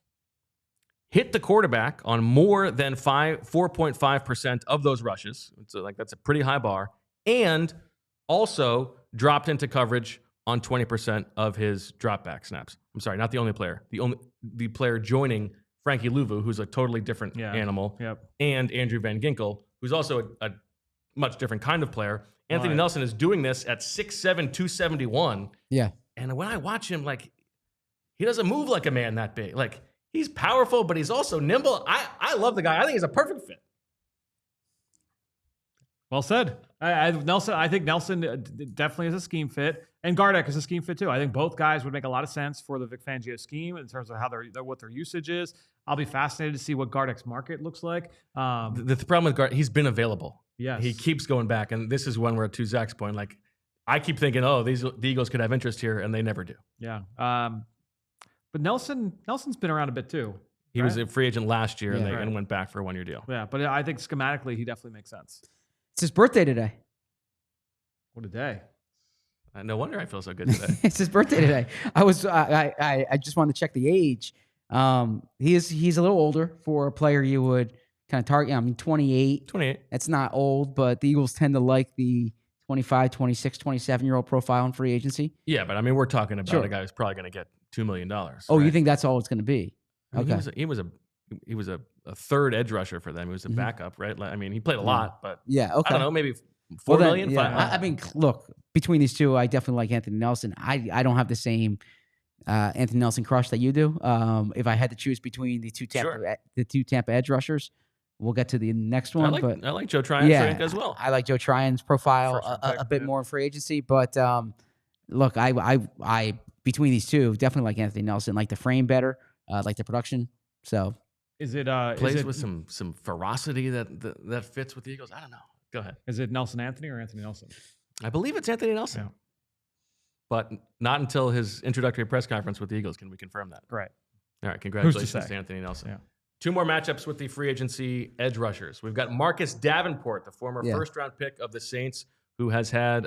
Speaker 1: hit the quarterback on more than 4.5% of those rushes. So that's a pretty high bar, and also dropped into coverage on 20% of his dropback snaps. I'm sorry, not the only player. The player joining Frankie Louvu, who's a totally different animal, and Andrew Van Ginkel, who's also a much different kind of player. Anthony Nelson is doing this at 6'7", 271.
Speaker 2: Yeah.
Speaker 1: And when I watch him, he doesn't move like a man that big. He's powerful, but he's also nimble. I love the guy. I think he's a perfect fit.
Speaker 3: Well said. I think Nelson definitely is a scheme fit, and Gardeck is a scheme fit too. I think both guys would make a lot of sense for the Vic Fangio scheme in terms of what their usage is. I'll be fascinated to see what Gardeck's market looks like.
Speaker 1: The problem with Gardeck, he's been available.
Speaker 3: Yes.
Speaker 1: He keeps going back, and this is one where, to Zach's point, I keep thinking, the Eagles could have interest here, and they never do.
Speaker 3: Yeah. But Nelson's been around a bit too.
Speaker 1: He was a free agent last year and went back for a 1-year deal.
Speaker 3: Yeah, but I think schematically he definitely makes sense.
Speaker 2: It's his birthday today.
Speaker 3: What a day.
Speaker 1: No wonder I feel so good today.
Speaker 2: It's his birthday today. I just wanted to check the age. He's a little older for a player you would kind of target. I mean, 28.
Speaker 1: 28.
Speaker 2: That's not old, but the Eagles tend to like the 25, 26, 27-year-old profile in free agency.
Speaker 1: Yeah, but I mean, we're talking about a guy who's probably going to get $2 million.
Speaker 2: Oh, right? You think that's all it's going to be? Okay.
Speaker 1: He was a third edge rusher for them. He was a backup, right? I mean, he played a lot, but
Speaker 2: okay.
Speaker 1: I don't know, maybe $4 million.
Speaker 2: Yeah. I mean, look, between these two, I definitely like Anthony Nelson. I don't have the same Anthony Nelson crush that you do. If I had to choose between the two Tampa edge rushers, we'll get to the next one.
Speaker 1: I like Joe Tryon-Shoyinka as well.
Speaker 2: I like Joe Tryon's profile a bit more in free agency, but look, I between these two, definitely like Anthony Nelson. Like the frame better, like the production. So
Speaker 3: is it
Speaker 1: plays with some ferocity that fits with the Eagles? I don't know. Go ahead.
Speaker 3: Is it Nelson Anthony or Anthony Nelson?
Speaker 1: I believe it's Anthony Nelson.
Speaker 3: Yeah.
Speaker 1: But not until his introductory press conference with the Eagles can we confirm that.
Speaker 3: Right.
Speaker 1: All right. Congratulations to Anthony Nelson.
Speaker 3: Yeah.
Speaker 1: Two more matchups with the free agency edge rushers. We've got Marcus Davenport, the former first-round pick of the Saints, who has had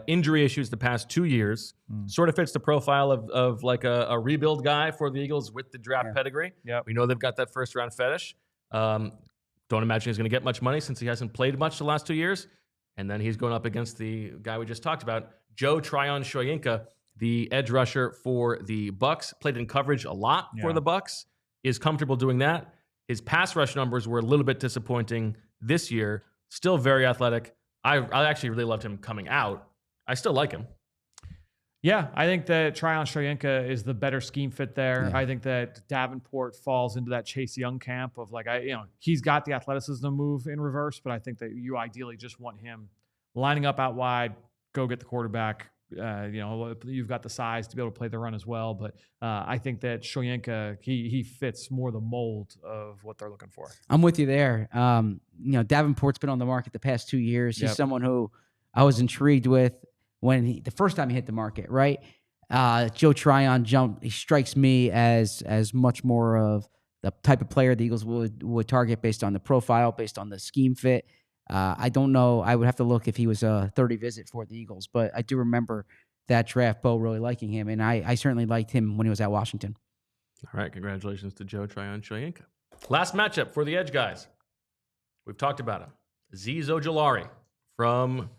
Speaker 1: injury issues the past 2 years. Sort of fits the profile of like a rebuild guy for the Eagles with the draft pedigree.
Speaker 3: Yep.
Speaker 1: We know they've got that first-round fetish. Don't imagine he's going to get much money since he hasn't played much the last 2 years. And then he's going up against the guy we just talked about, Joe Tryon-Shoyinka, the edge rusher for the Bucks. Played in coverage a lot for the Bucks. Is comfortable doing that. His pass rush numbers were a little bit disappointing this year. Still very athletic. I actually really loved him coming out. I still like him.
Speaker 3: Yeah, I think that Tryon-Shoyinka is the better scheme fit there.
Speaker 2: Yeah.
Speaker 3: I think that Davenport falls into that Chase Young camp of like, he's got the athleticism to move in reverse, but I think that you ideally just want him lining up out wide, go get the quarterback. You've got the size to be able to play the run as well. But I think that Shoyinka, he fits more the mold of what they're looking for.
Speaker 2: I'm with you there. Davenport's been on the market the past 2 years. He's someone who I was intrigued with when the first time he hit the market, right? Joe Tryon he strikes me as much more of the type of player the Eagles would target based on the profile, based on the scheme fit. I don't know. I would have to look if he was a 30 visit for the Eagles, but I do remember that draft, Bo really liking him, and I certainly liked him when he was at Washington.
Speaker 1: All right, congratulations to Joe Tryon-Shoyinka. Last matchup for the Edge guys. We've talked about him. Azeez Ojulari from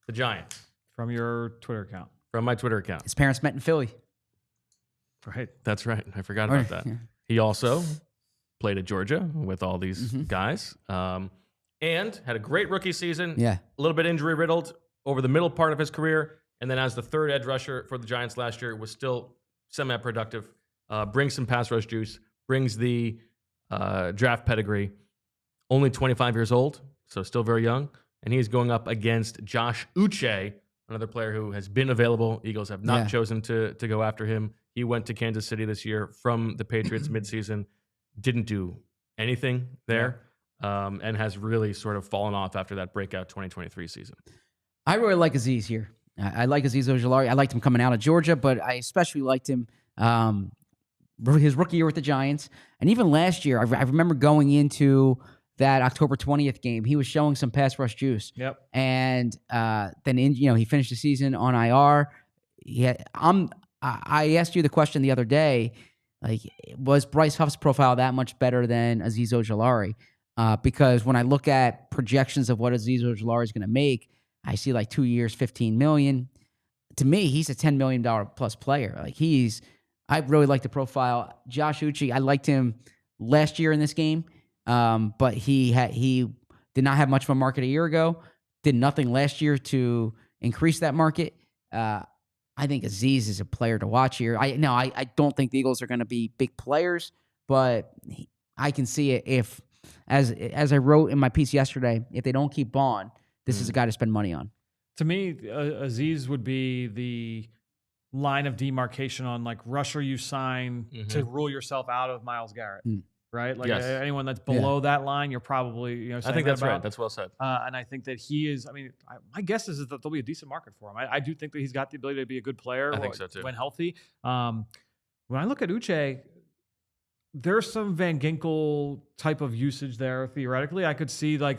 Speaker 1: the Giants.
Speaker 3: From your Twitter account.
Speaker 1: From my Twitter account.
Speaker 2: His parents met in Philly.
Speaker 1: Right, that's right. I forgot about that. He also played at Georgia with all these guys. And had a great rookie season. Yeah. A little bit injury riddled over the middle part of his career. And then as the third edge rusher for the Giants last year, was still semi-productive. Brings some pass rush juice. Brings the draft pedigree. Only 25 years old, so still very young. And he's going up against Josh Uche, another player who has been available. Eagles have not chosen to go after him. He went to Kansas City this year from the Patriots midseason. Didn't do anything there. And has really sort of fallen off after that breakout 2023 season.
Speaker 2: I really like Azeez here. I like Azeez Ojulari. I liked him coming out of Georgia, but I especially liked him his rookie year with the Giants. And even last year, I remember going into that October 20th game, he was showing some pass rush juice.
Speaker 3: Yep.
Speaker 2: And then he finished the season on IR. I asked you the question the other day, like, was Bryce Huff's profile that much better than Azeez Ojulari? Because when I look at projections of what Azeez Ojulari is going to make, I see like 2 years, $15 million. To me, he's a $10 million plus player. I really like the profile. Josh Uche, I liked him last year in this game, but he did not have much of a market a year ago. Did nothing last year to increase that market. I think Azeez is a player to watch here. I don't think the Eagles are going to be big players, but I can see it if, as I wrote in my piece yesterday, if they don't keep Bond, this is a guy to spend money on.
Speaker 3: To me, Azeez would be the line of demarcation on like rusher you sign to rule yourself out of Myles Garrett, right? Like anyone that's below that line, you're probably
Speaker 1: I think that's right. That's well said.
Speaker 3: And I think that he is. I mean, my guess is that there'll be a decent market for him. I do think that he's got the ability to be a good player.
Speaker 1: I think so too.
Speaker 3: When healthy. When I look at Uche, there's some Van Ginkel type of usage there. Theoretically, I could see like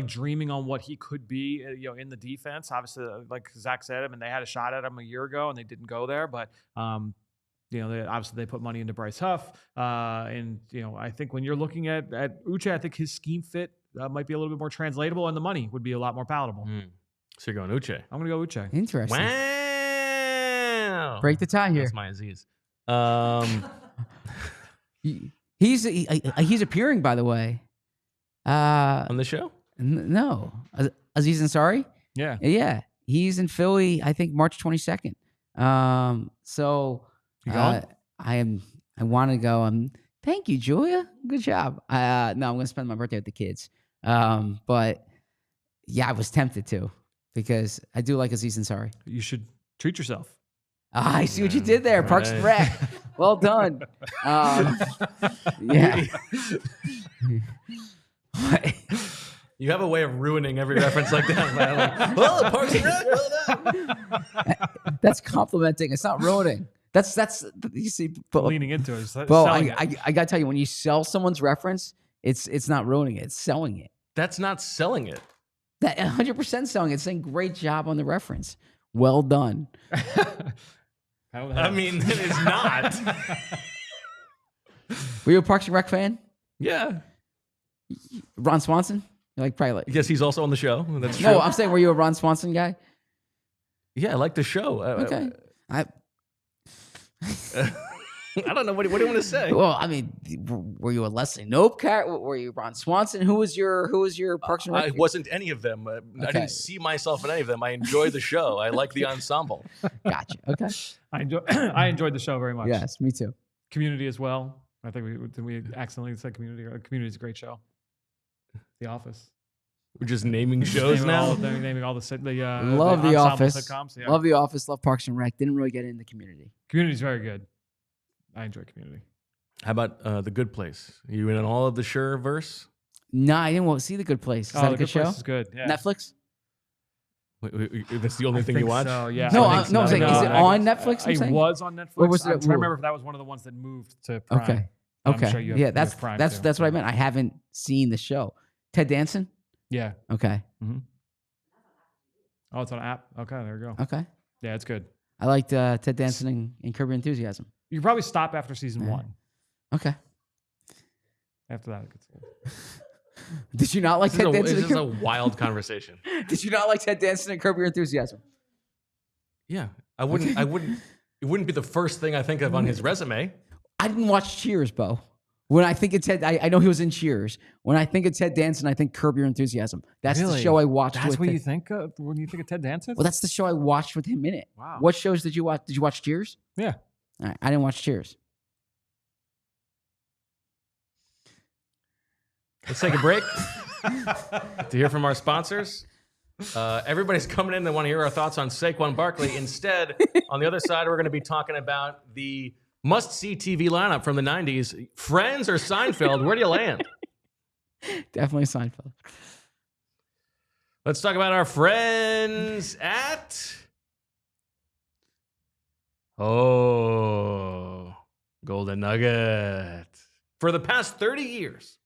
Speaker 3: dreaming on what he could be, in the defense. Obviously, like Zach said, they had a shot at him a year ago and they didn't go there. But they put money into Bryce Huff, and I think when you're looking at Uche, I think his scheme fit might be a little bit more translatable, and the money would be a lot more palatable.
Speaker 1: So you're going Uche.
Speaker 3: I'm going to go Uche.
Speaker 2: Interesting.
Speaker 1: Wow.
Speaker 2: Break the tie here.
Speaker 1: That's my Azeez.
Speaker 2: He's appearing, by the way.
Speaker 1: On the show?
Speaker 2: No. Azeez Ansari?
Speaker 3: Yeah.
Speaker 2: Yeah. He's in Philly, I think, March 22nd.
Speaker 3: You going?
Speaker 2: I want to go. Thank you, Julia. Good job. No, I'm going to spend my birthday with the kids. But yeah, I was tempted to because I do like Azeez Ansari.
Speaker 3: You should treat yourself.
Speaker 2: I see what you did there, Parks and Rec. Well done. Yeah.
Speaker 1: You have a way of ruining every reference like that, man. Like, Parks and Rec, well done.
Speaker 2: That's complimenting. It's not ruining. That's you see,
Speaker 3: leaning into it.
Speaker 2: Well, I gotta tell you, when you sell someone's reference, it's not ruining it. It's selling it.
Speaker 1: That's not selling it.
Speaker 2: That 100% selling it. It's saying great job on the reference. Well done.
Speaker 1: I mean, it is not.
Speaker 2: Were you a Parks and Rec fan?
Speaker 1: Yeah.
Speaker 2: Ron Swanson?
Speaker 1: Yes, he's also on the show. That's true.
Speaker 2: No, I'm saying, were you a Ron Swanson guy?
Speaker 1: Yeah, I like the show.
Speaker 2: Okay.
Speaker 1: I don't know. What do you want to say?
Speaker 2: Well, I mean, were you a Leslie Knope character? Were you Ron Swanson? Who was your Parks and Rec?
Speaker 1: I wasn't any of them. I didn't see myself in any of them. I enjoyed the show. I like the ensemble.
Speaker 2: Gotcha. Okay.
Speaker 3: I enjoyed the show very much.
Speaker 2: Yes, me too.
Speaker 3: Community as well. I think we accidentally said Community. Community is a great show. The Office.
Speaker 1: We're just naming shows now.
Speaker 3: Naming all the
Speaker 2: love The Office.
Speaker 3: Sitcoms. Yeah.
Speaker 2: Love The Office. Love Parks and Rec. Didn't really get into Community.
Speaker 3: Community is very good. I enjoy Community.
Speaker 1: How about The Good Place? Are you in all of the Sure-verse?
Speaker 2: No, I didn't see The Good Place. Is that a good show?
Speaker 3: Place is good. Yeah.
Speaker 2: Netflix?
Speaker 1: Wait, that's the only thing you watch?
Speaker 3: So, yeah.
Speaker 2: No, I was saying, is it on Netflix?
Speaker 3: It was on Netflix.
Speaker 2: Or was it?
Speaker 3: I'm trying to remember if that was one of the ones that moved to Prime.
Speaker 2: Okay.
Speaker 3: I'm sure you have,
Speaker 2: yeah, that's what I meant. I haven't seen the show. Ted Danson?
Speaker 3: Yeah.
Speaker 2: Okay.
Speaker 3: Mm-hmm. Oh, it's on an app. Okay, there we go.
Speaker 2: Okay.
Speaker 3: Yeah, it's good.
Speaker 2: I liked Ted Danson in Curb Your Enthusiasm.
Speaker 3: You can probably stop after season 1.
Speaker 2: Okay.
Speaker 3: After that, it gets old.
Speaker 2: Did you not like Ted Danson?
Speaker 1: This is a wild conversation.
Speaker 2: Did you not like Ted Danson and Curb Your Enthusiasm?
Speaker 1: Yeah, I wouldn't. It wouldn't be the first thing I think of on his resume.
Speaker 2: I didn't watch Cheers, Bo. When I think of Ted, I know he was in Cheers. When I think of Ted Danson, I think Curb Your Enthusiasm. That's the show I watched.
Speaker 3: That's what you think of when you think of Ted Danson?
Speaker 2: Well, that's the show I watched with him in it.
Speaker 3: Wow.
Speaker 2: What shows did you watch? Did you watch Cheers?
Speaker 3: Yeah.
Speaker 2: All right, I didn't watch Cheers.
Speaker 1: Let's take a break to hear from our sponsors. Everybody's coming in. They want to hear our thoughts on Saquon Barkley. Instead, on the other side, we're going to be talking about the must-see TV lineup from the 90s. Friends or Seinfeld? Where do you land?
Speaker 2: Definitely Seinfeld.
Speaker 1: Let's talk about our friends at... Golden Nugget. For the past 30 years,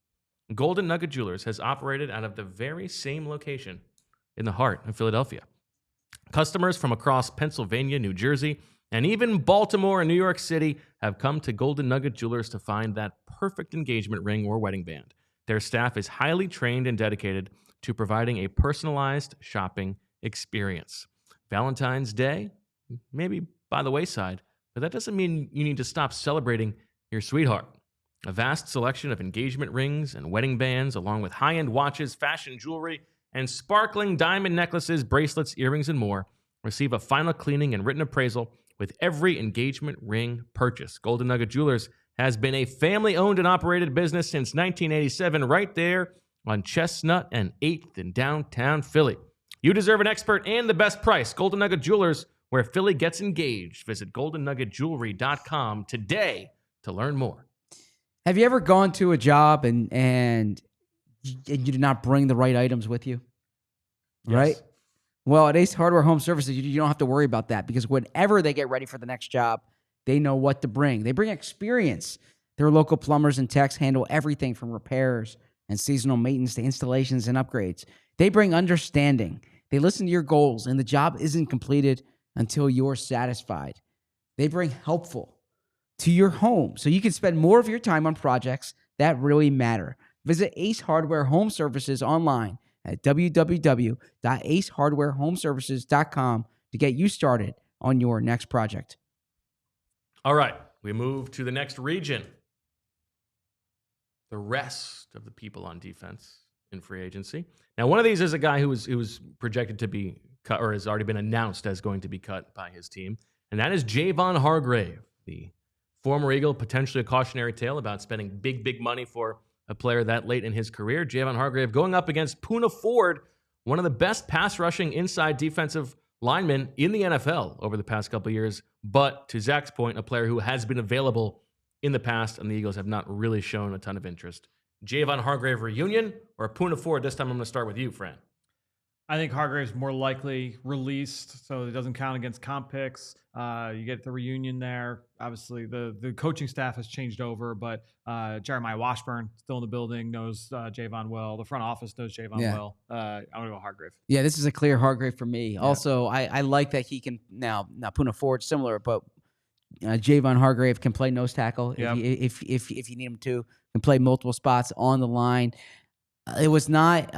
Speaker 1: Golden Nugget Jewelers has operated out of the very same location in the heart of Philadelphia. Customers from across Pennsylvania, New Jersey, and even Baltimore and New York City have come to Golden Nugget Jewelers to find that perfect engagement ring or wedding band. Their staff is highly trained and dedicated to providing a personalized shopping experience. Valentine's Day, maybe by the wayside, but that doesn't mean you need to stop celebrating your sweetheart. A vast selection of engagement rings and wedding bands, along with high-end watches, fashion jewelry, and sparkling diamond necklaces, bracelets, earrings, and more, receive a final cleaning and written appraisal with every engagement ring purchase. Golden Nugget Jewelers has been a family-owned and operated business since 1987, right there on Chestnut and 8th in downtown Philly. You deserve an expert and the best price. Golden Nugget Jewelers, where Philly gets engaged. Visit goldennuggetjewelry.com today to learn more.
Speaker 2: Have you ever gone to a job and you did not bring the right items with you?
Speaker 1: Yes.
Speaker 2: Right? Well, at Ace Hardware Home Services, you don't have to worry about that because whenever they get ready for the next job, they know what to bring. They bring experience. Their local plumbers and techs handle everything from repairs and seasonal maintenance to installations and upgrades. They bring understanding. They listen to your goals, and the job isn't completed until you're satisfied. They bring helpful to your home so you can spend more of your time on projects that really matter. Visit Ace Hardware Home Services online at www.acehardwarehomeservices.com to get you started on your next project.
Speaker 1: All right, we move to the next region. The rest of the people on defense in free agency. Now, one of these is a guy who was projected to be cut or has already been announced as going to be cut by his team, and that is Javon Hargrave, the former Eagle, potentially a cautionary tale about spending big money for a player that late in his career. Javon Hargrave going up against Poona Ford, one of the best pass-rushing inside defensive linemen in the NFL over the past couple of years, but to Zach's point, a player who has been available in the past, and the Eagles have not really shown a ton of interest. Javon Hargrave reunion or Poona Ford? This time I'm going to start with you, Fran.
Speaker 3: I think Hargrave's more likely released, so it doesn't count against comp picks. You get the reunion there. Obviously, the coaching staff has changed over, but Jeremiah Washburn, still in the building, knows Javon well. The front office knows Javon well. I'm going to go Hargrave. Yeah,
Speaker 2: this is a clear Hargrave for me. Yeah. Also, I like that he can, now Poona Ford, similar, but Javon Hargrave can play nose tackle if you need him to, can play multiple spots on the line. It was not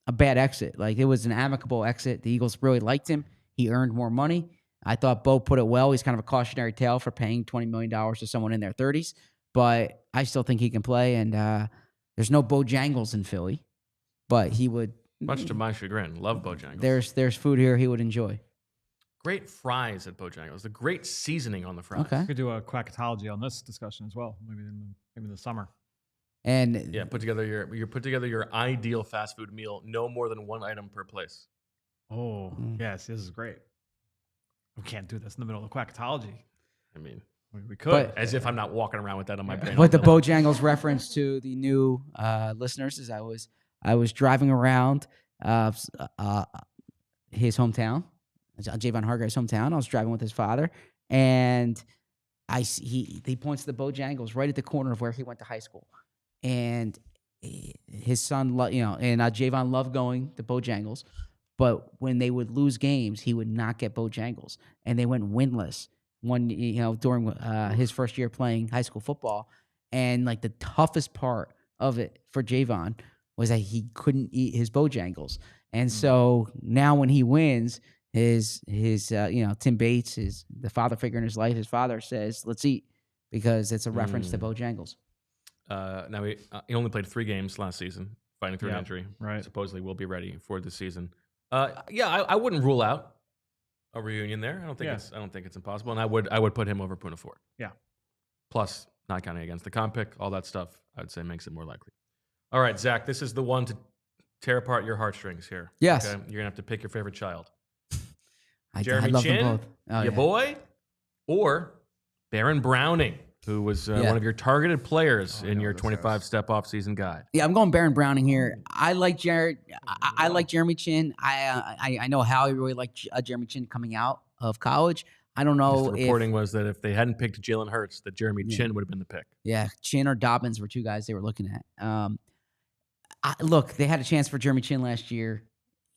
Speaker 2: a bad exit. Like, it was an amicable exit. The Eagles really liked him. He earned more money. I thought Bo put it well. He's kind of a cautionary tale for paying $20 million to someone in their 30s, but I still think he can play. And there's no Bojangles in Philly, but he would.
Speaker 1: Much to my chagrin, love Bojangles.
Speaker 2: There's food here he would enjoy.
Speaker 1: Great fries at Bojangles. The great seasoning on the fries.
Speaker 2: Okay.
Speaker 3: We could do a quacketology on this discussion as well, maybe in the summer.
Speaker 2: And
Speaker 1: yeah, put together your ideal fast food meal. No more than one item per place.
Speaker 3: Oh, yes, this is great. We can't do this in the middle of the quacketology.
Speaker 1: I mean,
Speaker 3: we could.
Speaker 2: But-
Speaker 1: as if I'm not walking around with that on my brain.
Speaker 2: But the Bojangles reference to the new listeners is I was driving around his hometown, Javon Hargrave's hometown. I was driving with his father, and he points to the Bojangles right at the corner of where he went to high school, and his son, and Javon loved going to Bojangles, but when they would lose games, he would not get Bojangles, and they went winless during his first year playing high school football, and like the toughest part of it for Javon was that he couldn't eat his Bojangles. And so now when he wins, his Tim Bates, the father figure in his life, his father says, "Let's eat," because it's a reference to Bojangles.
Speaker 1: Now he only played 3 games last season, fighting through an injury.
Speaker 3: Right.
Speaker 1: Supposedly will be ready for the season. I wouldn't rule out a reunion there. I don't think it's impossible, and I would put him over Poona Ford.
Speaker 3: Yeah.
Speaker 1: Plus, not counting against the comp pick, all that stuff, I'd say makes it more likely. All right, Zach, this is the one to tear apart your heartstrings here.
Speaker 2: Yes.
Speaker 1: Okay? You're gonna have to pick your favorite child.
Speaker 2: I
Speaker 1: Jeremy
Speaker 2: love them
Speaker 1: Chinn,
Speaker 2: both. Oh,
Speaker 1: your boy, or Baron Browning, who was one of your targeted players in your 25-step off-season guide.
Speaker 2: Yeah, I'm going Baron Browning here. I like Jared. I like Jeremy Chinn. I know Howie really liked Jeremy Chinn coming out of college. I don't know.
Speaker 1: The reporting was that if they hadn't picked Jalen Hurts, that Jeremy Chinn would have been the pick.
Speaker 2: Yeah, Chinn or Dobbins were 2 guys they were looking at. Look, they had a chance for Jeremy Chinn last year.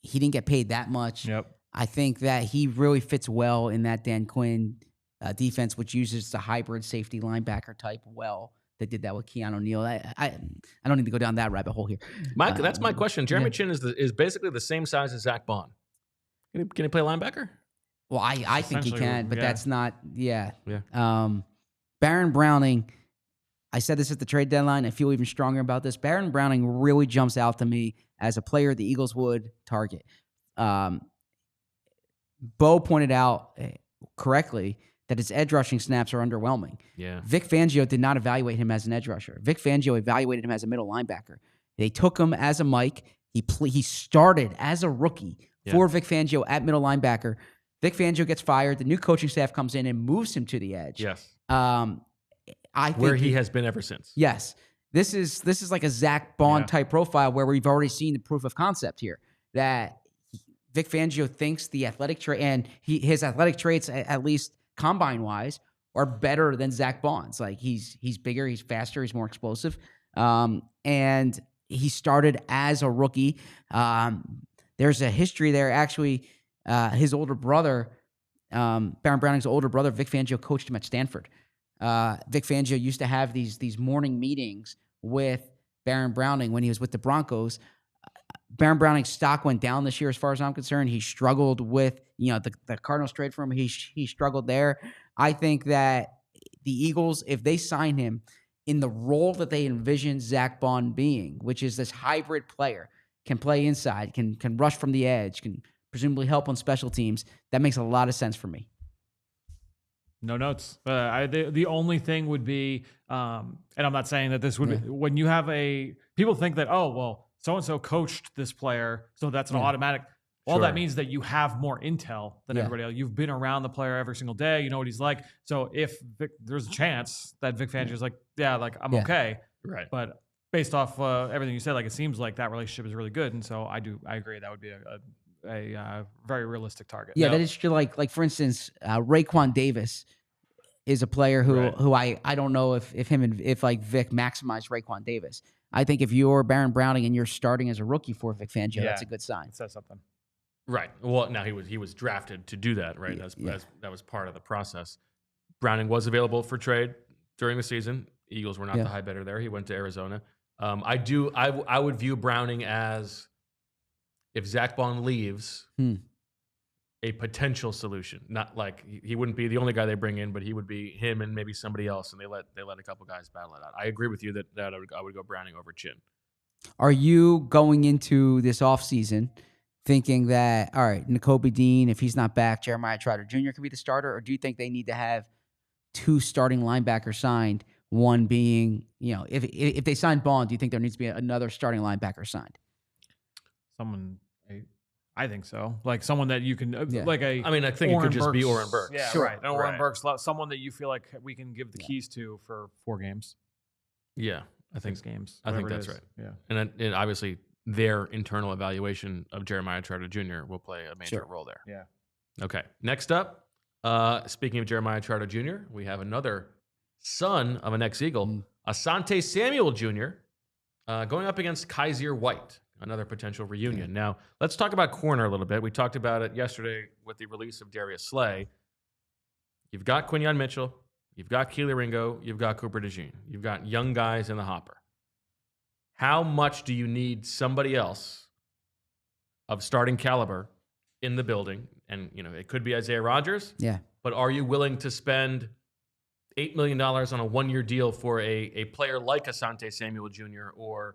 Speaker 2: He didn't get paid that much.
Speaker 3: Yep.
Speaker 2: I think that he really fits well in that Dan Quinn defense, which uses the hybrid safety linebacker type well. They did that with Keanu O'Neal. I don't need to go down that rabbit hole here.
Speaker 1: That's my question. Jeremy Chinn is basically the same size as Zach Bond. Can he play linebacker?
Speaker 2: Well, I think he can, but that's not. Yeah.
Speaker 1: Yeah.
Speaker 2: Baron Browning. I said this at the trade deadline. I feel even stronger about this. Baron Browning really jumps out to me as a player the Eagles would target. Bo pointed out correctly that his edge rushing snaps are underwhelming.
Speaker 1: Yeah.
Speaker 2: Vic Fangio did not evaluate him as an edge rusher. Vic Fangio evaluated him as a middle linebacker. They took him as a Mike. He started as a rookie for Vic Fangio at middle linebacker. Vic Fangio gets fired. The new coaching staff comes in and moves him to the edge.
Speaker 1: Yes.
Speaker 2: I think
Speaker 1: where he has been ever since.
Speaker 2: Yes. This is like a Zach Bond type profile where we've already seen the proof of concept here that Vic Fangio thinks the athletic trait and his athletic traits, at least combine wise, are better than Zach Bond's. Like he's bigger, he's faster, he's more explosive. And he started as a rookie. There's a history there. Actually, his older brother, Baron Browning's older brother, Vic Fangio, coached him at Stanford. Vic Fangio used to have these morning meetings with Baron Browning when he was with the Broncos. Baron Browning's stock went down this year as far as I'm concerned. He struggled with, the Cardinals trade for him. He struggled there. I think that the Eagles, if they sign him in the role that they envision Zach Bond being, which is this hybrid player, can play inside, can rush from the edge, can presumably help on special teams, that makes a lot of sense for me.
Speaker 3: No notes. The only thing would be, and I'm not saying that this would be, when you have people think that, oh, well, so-and-so coached this player, so that's an automatic. All that means that you have more intel than everybody else. You've been around the player every single day. You know what he's like. So if there's a chance that Vic Fangio's like, I'm okay. Right. But based off everything you said, like it seems like that relationship is really good. And so I agree. That would be a very realistic target.
Speaker 2: Yeah, that is true. Like for instance, Raekwon Davis is a player who I don't know if Vic maximized Raekwon Davis. I think if you're Baron Browning and you're starting as a rookie for Vic Fangio, that's a good sign.
Speaker 3: It says something.
Speaker 1: Right. Well, now he was drafted to do that, right? That was part of the process. Browning was available for trade during the season. Eagles were not the high bidder there. He went to Arizona. I would view Browning as, if Zach Bond leaves, a potential solution. Not like he wouldn't be the only guy they bring in, but he would be him and maybe somebody else, and they let a couple guys battle it out. I agree with you that I would go Browning over Chinn.
Speaker 2: Are you going into this offseason thinking that, all right, Nakobe Dean, if he's not back, Jeremiah Trotter Jr. could be the starter? Or do you think they need to have 2 starting linebackers signed, one being, if they sign Bond, do you think there needs to be another starting linebacker signed?
Speaker 3: I think so. Like someone that you can,
Speaker 1: I think it could just be Oren Burks.
Speaker 3: Yeah,
Speaker 2: Sure.
Speaker 3: right. Oren Burks, someone that you feel like we can give the keys to for 4 games.
Speaker 1: Yeah, I think
Speaker 3: 6 games.
Speaker 1: I think that's right. Yeah, and obviously their internal evaluation of Jeremiah Trotter Jr. will play a major role there.
Speaker 3: Yeah.
Speaker 1: Okay. Next up, speaking of Jeremiah Trotter Jr., we have another son of an ex-Eagle, Asante Samuel Jr., going up against Kyzir White. Another potential reunion. Now, let's talk about corner a little bit. We talked about it yesterday with the release of Darius Slay. You've got Quinyon Mitchell. You've got Kelee Ringo. You've got Cooper DeJean. You've got young guys in the hopper. How much do you need somebody else of starting caliber in the building? And, it could be Isaiah Rodgers.
Speaker 2: Yeah.
Speaker 1: But are you willing to spend $8 million on a 1-year deal for a player like Asante Samuel Jr. or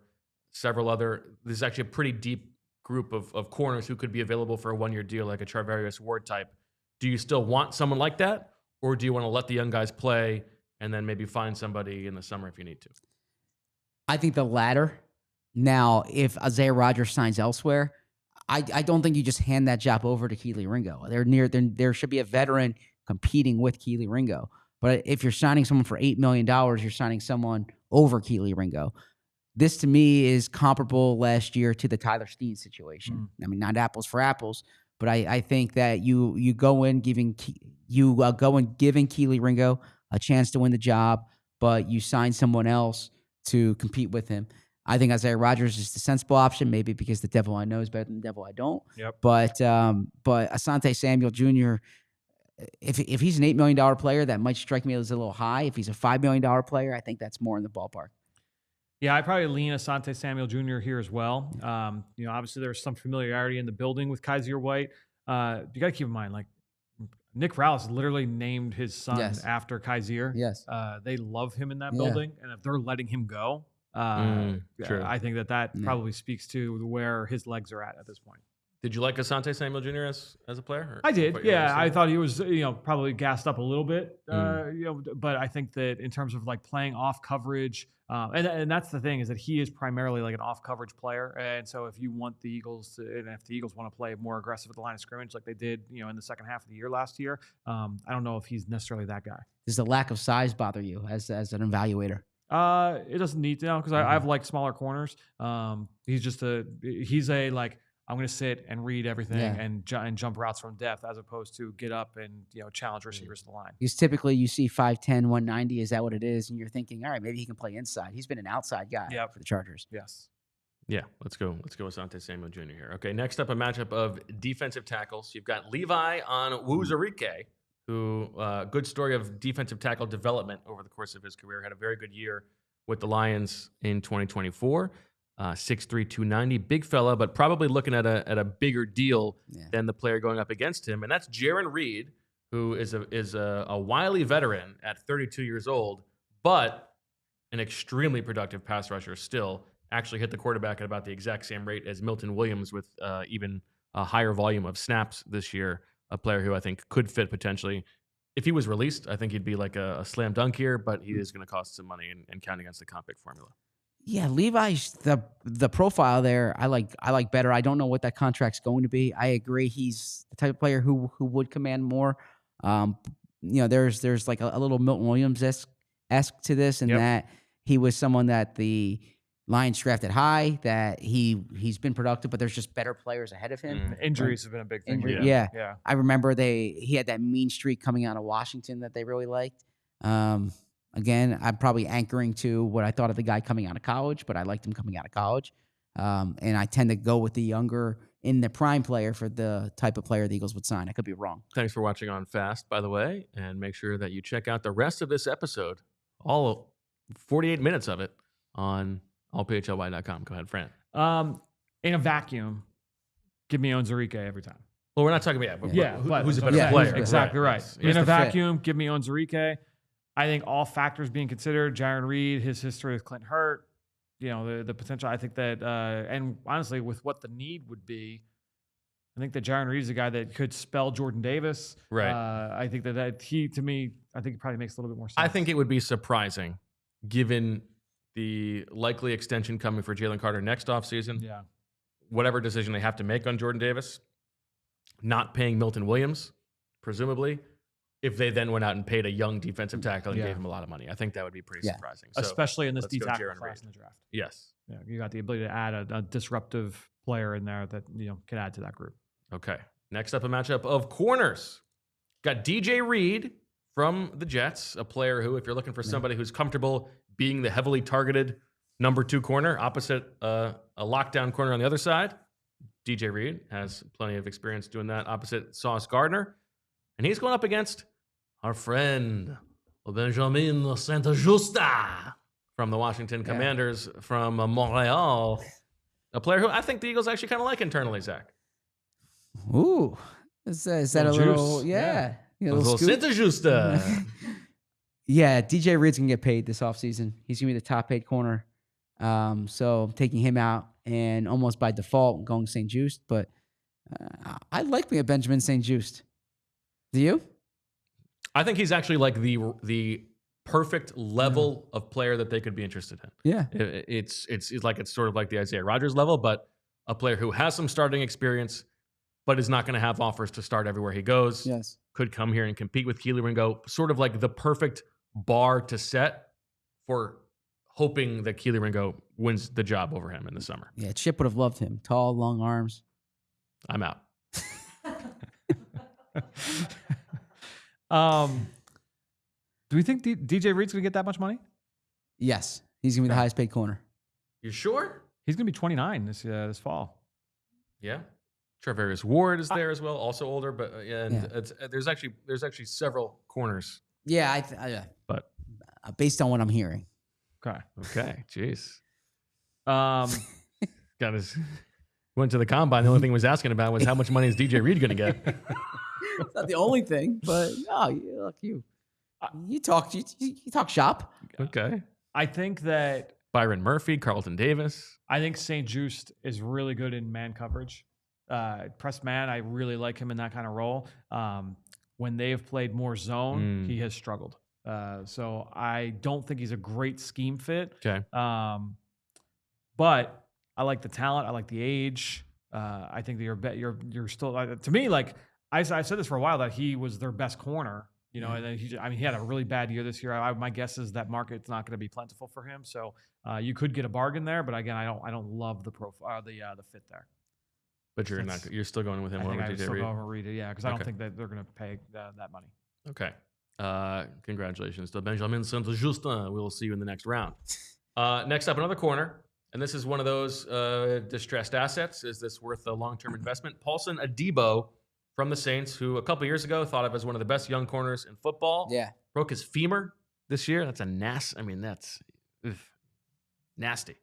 Speaker 1: several other? There's actually a pretty deep group of corners who could be available for a 1-year deal, like a Charvarius Ward type. Do you still want someone like that, or do you want to let the young guys play and then maybe find somebody in the summer if you need to?
Speaker 2: I think the latter. Now, if Isaiah Rodgers signs elsewhere, I don't think you just hand that job over to Kelee Ringo. There should be a veteran competing with Kelee Ringo. But if you're signing someone for $8 million, you're signing someone over Kelee Ringo. This, to me, is comparable last year to the Tyler Steen situation. I mean, not apples for apples, but I think that you go in giving Kelee Ringo a chance to win the job, but you sign someone else to compete with him. I think Isaiah Rodgers is the sensible option, maybe because the devil I know is better than the devil I don't.
Speaker 3: Yep.
Speaker 2: But Asante Samuel Jr., if he's an $8 million player, that might strike me as a little high. If he's a $5 million player, I think that's more in the ballpark.
Speaker 3: Yeah, I probably lean Asante Samuel Jr. here as well. Obviously there's some familiarity in the building with Kyzir White. You got to keep in mind, like Nick Rallis literally named his son after Kyzir.
Speaker 2: Yes.
Speaker 3: They love him in that building, and if they're letting him go,
Speaker 1: true.
Speaker 3: I think that probably speaks to where his legs are at this point.
Speaker 1: Did you like Asante Samuel Jr. as a player?
Speaker 3: I did. Yeah, I thought he was probably gassed up a little bit. But I think that in terms of like playing off coverage, and that's the thing, is that he is primarily like an off coverage player. And so if you want the Eagles and if the Eagles want to play more aggressive at the line of scrimmage like they did, in the second half of the year last year, I don't know if he's necessarily that guy.
Speaker 2: Does the lack of size bother you as an evaluator?
Speaker 3: It doesn't need to, because I've liked smaller corners. He's a like, I'm going to sit and read everything and jump routes from depth, as opposed to get up and challenge receivers to the line.
Speaker 2: Because typically you see 5'10", 190. Is that what it is? And you're thinking, all right, maybe he can play inside. He's been an outside guy for the Chargers.
Speaker 3: Yes.
Speaker 1: Yeah, let's go Asante Samuel Jr. here. Okay, next up, a matchup of defensive tackles. You've got Levi on Uche, who good story of defensive tackle development over the course of his career. Had a very good year with the Lions in 2024. 6'3", 290, big fella, but probably looking at a bigger deal than the player going up against him, and that's Jarran Reed, who is a wily veteran at 32 years old, but an extremely productive pass rusher still. Actually hit the quarterback at about the exact same rate as Milton Williams, with even a higher volume of snaps this year. A player who I think could fit potentially. If he was released, I think he'd be like a slam dunk here, but he is going to cost some money and count against the comp pick formula.
Speaker 2: Yeah, Levi's the profile there. I like better. I don't know what that contract's going to be. I agree. He's the type of player who would command more. There's like a little Milton Williams-esque to this, and that he was someone that the Lions drafted high, that he's been productive, but there's just better players ahead of him.
Speaker 3: Injuries have been a big thing.
Speaker 2: Yeah. I remember he had that mean streak coming out of Washington that they really liked. Again, I'm probably anchoring to what I thought of the guy coming out of college, but I liked him coming out of college. And I tend to go with the younger in the prime player for the type of player the Eagles would sign. I could be wrong.
Speaker 1: Thanks for watching on Fast, by the way, and make sure that you check out the rest of this episode, all 48 minutes of it, on allphly.com. Go ahead, Fran.
Speaker 3: In a vacuum, give me Onwuzurike every time.
Speaker 1: Well, we're not talking about who's a better
Speaker 3: yeah,
Speaker 1: player.
Speaker 3: Exactly right.
Speaker 1: Yes.
Speaker 3: In a
Speaker 2: Mr.
Speaker 3: vacuum, give me Onwuzurike. I think all factors being considered, Jaron Reed, his history with Clint Hurt, the potential. I think that, and honestly, with what the need would be, I think that Jaron Reed is a guy that could spell Jordan Davis.
Speaker 1: Right.
Speaker 3: I think that he, to me, I think it probably makes a little bit more sense.
Speaker 1: I think it would be surprising, given the likely extension coming for Jalen Carter next offseason.
Speaker 3: Yeah.
Speaker 1: Whatever decision they have to make on Jordan Davis, not paying Milton Williams, presumably, if they then went out and paid a young defensive tackle and gave him a lot of money. I think that would be pretty surprising. So
Speaker 3: especially in this
Speaker 1: let's go
Speaker 3: D-tackle
Speaker 1: Jaron
Speaker 3: class
Speaker 1: Reed.
Speaker 3: in the draft.
Speaker 1: Yes.
Speaker 3: Yeah, you got the ability to add a disruptive player in there that can add to that group.
Speaker 1: Okay. Next up, a matchup of corners. Got DJ Reed from the Jets, a player who, if you're looking for somebody who's comfortable being the heavily targeted number 2 corner, opposite a lockdown corner on the other side, DJ Reed has plenty of experience doing that opposite Sauce Gardner. And he's going up against our friend, Benjamin St-Juste from the Washington Commanders from Montreal, a player who I think the Eagles actually kind of like internally, Zach.
Speaker 2: Ooh. Is that a little,
Speaker 3: juice.
Speaker 2: yeah.
Speaker 1: A little St-Juste.
Speaker 2: Yeah, DJ Reed's going to get paid this offseason. He's going to be the top paid corner. So I'm taking him out and almost by default going St-Juste. But I like me a Benjamin St-Juste. Do you?
Speaker 1: I think he's actually like the perfect level of player that they could be interested in.
Speaker 2: Yeah.
Speaker 1: It's sort of like the Isaiah Rodgers level, but a player who has some starting experience, but is not going to have offers to start everywhere he goes.
Speaker 2: Yes.
Speaker 1: Could come here and compete with Kelee Ringo, sort of like the perfect bar to set for hoping that Kelee Ringo wins the job over him in the summer.
Speaker 2: Yeah, Chip would have loved him. Tall, long arms.
Speaker 1: I'm out.
Speaker 3: Do we think DJ Reed's going to get that much money?
Speaker 2: Yes. He's going to be the highest paid corner.
Speaker 1: You sure?
Speaker 3: He's going to be 29 this fall.
Speaker 1: Yeah. Travarius Ward is there as well, also older, but there's actually several corners.
Speaker 2: Yeah,
Speaker 1: but
Speaker 2: based on what I'm hearing.
Speaker 1: Okay. Jeez. Went to the combine. The only thing he was asking about was how much money is DJ Reed going to get.
Speaker 2: It's not the only thing, but no, look, you talk shop.
Speaker 1: Okay.
Speaker 3: I think that
Speaker 1: Byron Murphy, Carlton Davis.
Speaker 3: I think St-Juste is really good in man coverage. Press man, I really like him in that kind of role. When they have played more zone, he has struggled. So I don't think he's a great scheme fit.
Speaker 1: Okay.
Speaker 3: But I like the talent. I like the age. I think that you're still to me like I said this for a while that he was their best corner. And then he had a really bad year this year. My guess is that market's not going to be plentiful for him. So you could get a bargain there, but again, I don't love the profile, the fit there.
Speaker 1: But you're still going with him over DJ Reed?
Speaker 3: I still go over Reed, because I don't think that they're going to pay that money.
Speaker 1: Okay. Congratulations to Benjamin St-Juste. We'll see you in the next round. Next up, another corner. And this is one of those distressed assets. Is this worth a long-term investment? Paulson Adebo from the Saints, who a couple years ago thought of as one of the best young corners in football.
Speaker 2: Yeah.
Speaker 1: Broke his femur this year. That's that's nasty.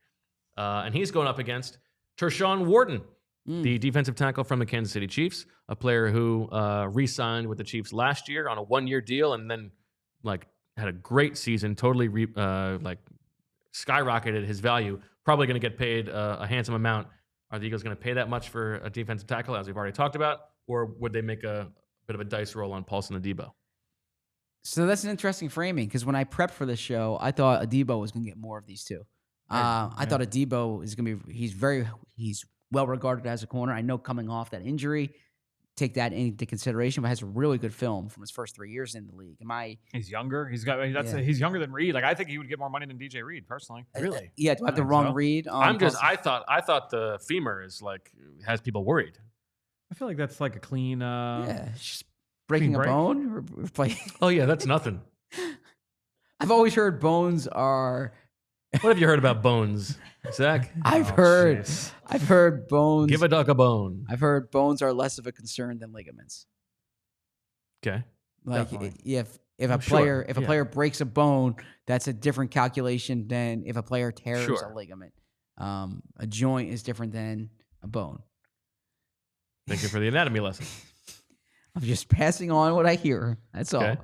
Speaker 1: And he's going up against Tershawn Wharton, the defensive tackle from the Kansas City Chiefs, a player who re-signed with the Chiefs last year on a 1-year deal and then had a great season, totally skyrocketed his value. Probably going to get paid a handsome amount. Are the Eagles going to pay that much for a defensive tackle, as we've already talked about, or would they make a bit of a dice roll on Paulson Adebo?
Speaker 2: So that's an interesting framing because when I prepped for this show, I thought Adebo was going to get more of these too. I thought Adebo is going to be. He's well regarded as a corner. I know coming off that injury, take that into consideration, but has a really good film from his first 3 years in the league.
Speaker 3: He's younger. He's younger than Reed. I think he would get more money than DJ Reed personally.
Speaker 2: Really? Do I have the wrong read?
Speaker 1: I thought the femur is has people worried.
Speaker 3: I feel like that's like a clean.
Speaker 2: It's just breaking a bone.
Speaker 1: Oh yeah, that's nothing.
Speaker 2: I've always heard bones are.
Speaker 1: What have you heard about bones, Zach?
Speaker 2: I've heard bones.
Speaker 1: Give a duck a bone.
Speaker 2: I've heard bones are less of a concern than ligaments.
Speaker 1: Okay.
Speaker 2: If a player breaks a bone, that's a different calculation than if a player tears a ligament. A joint is different than a bone.
Speaker 1: Thank you for the anatomy lesson.
Speaker 2: I'm just passing on what I hear. That's
Speaker 1: Okay.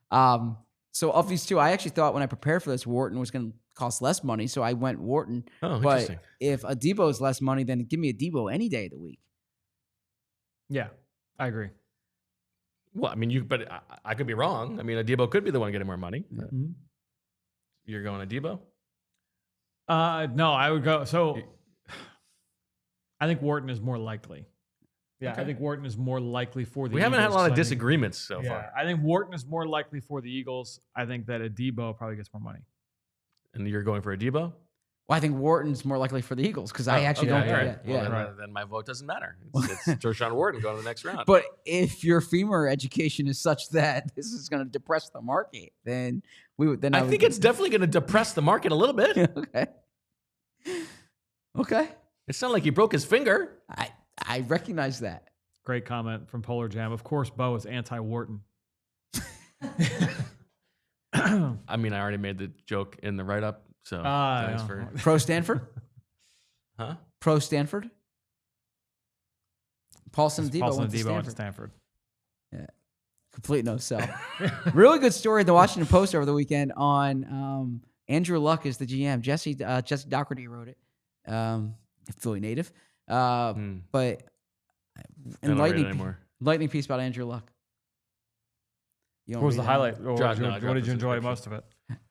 Speaker 2: all. So of these two, I actually thought when I prepared for this, Wharton was going to cost less money, so I went Wharton.
Speaker 1: Oh,
Speaker 2: But
Speaker 1: interesting.
Speaker 2: if Adebo is less money, then give me Adebo any day of the week.
Speaker 3: Yeah, I agree.
Speaker 1: Well, I mean, but I could be wrong. I mean, Adebo could be the one getting more money.
Speaker 3: Mm-hmm.
Speaker 1: You're going Adebo?
Speaker 3: No, I would go. So I think Wharton is more likely. Yeah,
Speaker 1: Okay.
Speaker 3: I think Wharton is more likely for the
Speaker 1: We
Speaker 3: Eagles.
Speaker 1: haven't had a lot of
Speaker 3: I think-
Speaker 1: disagreements so
Speaker 3: Yeah,
Speaker 1: far.
Speaker 3: I think Wharton is more likely for the Eagles. I think that Adebo probably gets more money.
Speaker 1: And you're going for Adebo?
Speaker 2: Well, I think Wharton's more likely for the Eagles because I actually
Speaker 1: okay,
Speaker 2: don't.
Speaker 1: all
Speaker 2: Yeah,
Speaker 1: right.
Speaker 2: yeah.
Speaker 1: Well, then my vote doesn't matter. It's Tershawn Wharton going to the next round.
Speaker 2: But if your femur education is such that this is going to depress the market, then we would. Then
Speaker 1: I think it's definitely going to depress the market a little bit.
Speaker 2: okay. Okay,
Speaker 1: It's not like he broke his finger.
Speaker 2: I recognize that.
Speaker 3: Great comment from Polar Jam. Of course, Bo is anti-Wharton.
Speaker 1: I mean, I already made the joke in the write-up, so thanks
Speaker 3: yeah.
Speaker 1: for...
Speaker 2: Pro Stanford.
Speaker 1: Huh?
Speaker 2: Pro Stanford. Paulson Adebo
Speaker 3: Paulson
Speaker 2: went to
Speaker 3: Adebo went to
Speaker 2: Stanford.
Speaker 3: Stanford.
Speaker 2: Complete no sell. Really good story in the Washington Post over the weekend on Andrew Luck is the GM. Jesse Doherty wrote it. Philly native. But
Speaker 1: I don't read it anymore.
Speaker 2: lightning piece about Andrew Luck. You
Speaker 3: What
Speaker 2: don't
Speaker 3: was the
Speaker 2: read it?
Speaker 3: highlight? Or
Speaker 1: Drop-
Speaker 3: what
Speaker 1: no, I dropped
Speaker 3: did
Speaker 1: the
Speaker 3: you enjoy
Speaker 1: subscription.
Speaker 3: most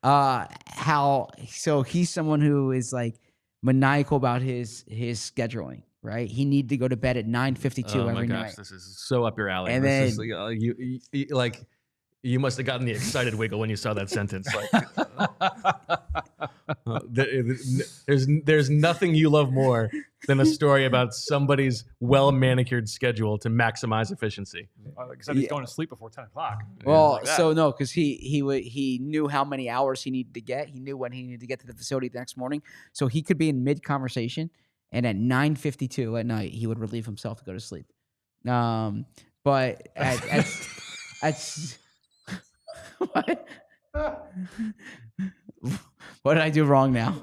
Speaker 3: of it?
Speaker 2: So he's someone who is like maniacal about his scheduling, right? He needed to go to bed at 9:52
Speaker 1: Oh my
Speaker 2: every
Speaker 1: gosh,
Speaker 2: night.
Speaker 1: this is so up your alley.
Speaker 2: And
Speaker 1: This
Speaker 2: then-
Speaker 1: is like you must have gotten the excited wiggle when you saw that sentence. Like, there's nothing you love more than a story about somebody's well manicured schedule to maximize efficiency.
Speaker 3: Except he's
Speaker 2: Yeah.
Speaker 3: going to sleep before 10 o'clock.
Speaker 2: Well,
Speaker 1: like that.
Speaker 2: so no, because he knew how many hours he needed to get. He knew when he needed to get to the facility the next morning, so he could be in mid conversation, and at 9:52 at night he would relieve himself to go to sleep. But at what did I do wrong now?